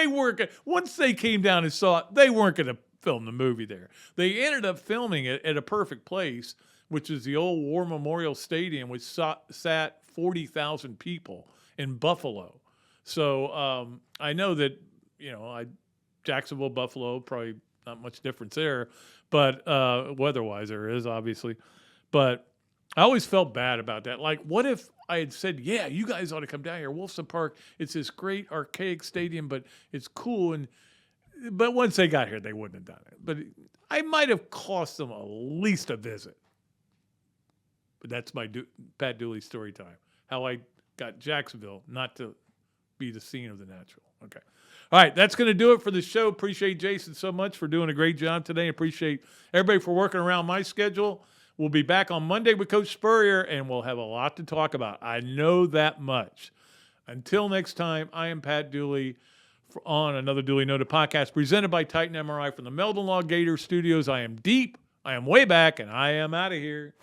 once they came down and saw it, they weren't going to film the movie there. They ended up filming it at a perfect place, which is the old War Memorial Stadium, which sat 40,000 people in Buffalo. So I know that, Jacksonville, Buffalo, probably not much difference there, but weather-wise there is, obviously. But I always felt bad about that. Like, what if I had said, yeah, you guys ought to come down here. Wolfson Park, it's this great archaic stadium, but it's cool. But once they got here, they wouldn't have done it. But I might have cost them at least a visit. But that's my Pat Dooley story time. How I got Jacksonville not to be the scene of The Natural. Okay. All right, that's going to do it for the show. Appreciate Jason so much for doing a great job today. Appreciate everybody for working around my schedule. We'll be back on Monday with Coach Spurrier, and we'll have a lot to talk about. I know that much. Until next time, I am Pat Dooley on Another Dooley Noted Podcast, presented by Titan MRI from the Meldon Law Gator Studios. I am deep, I am way back, and I am out of here.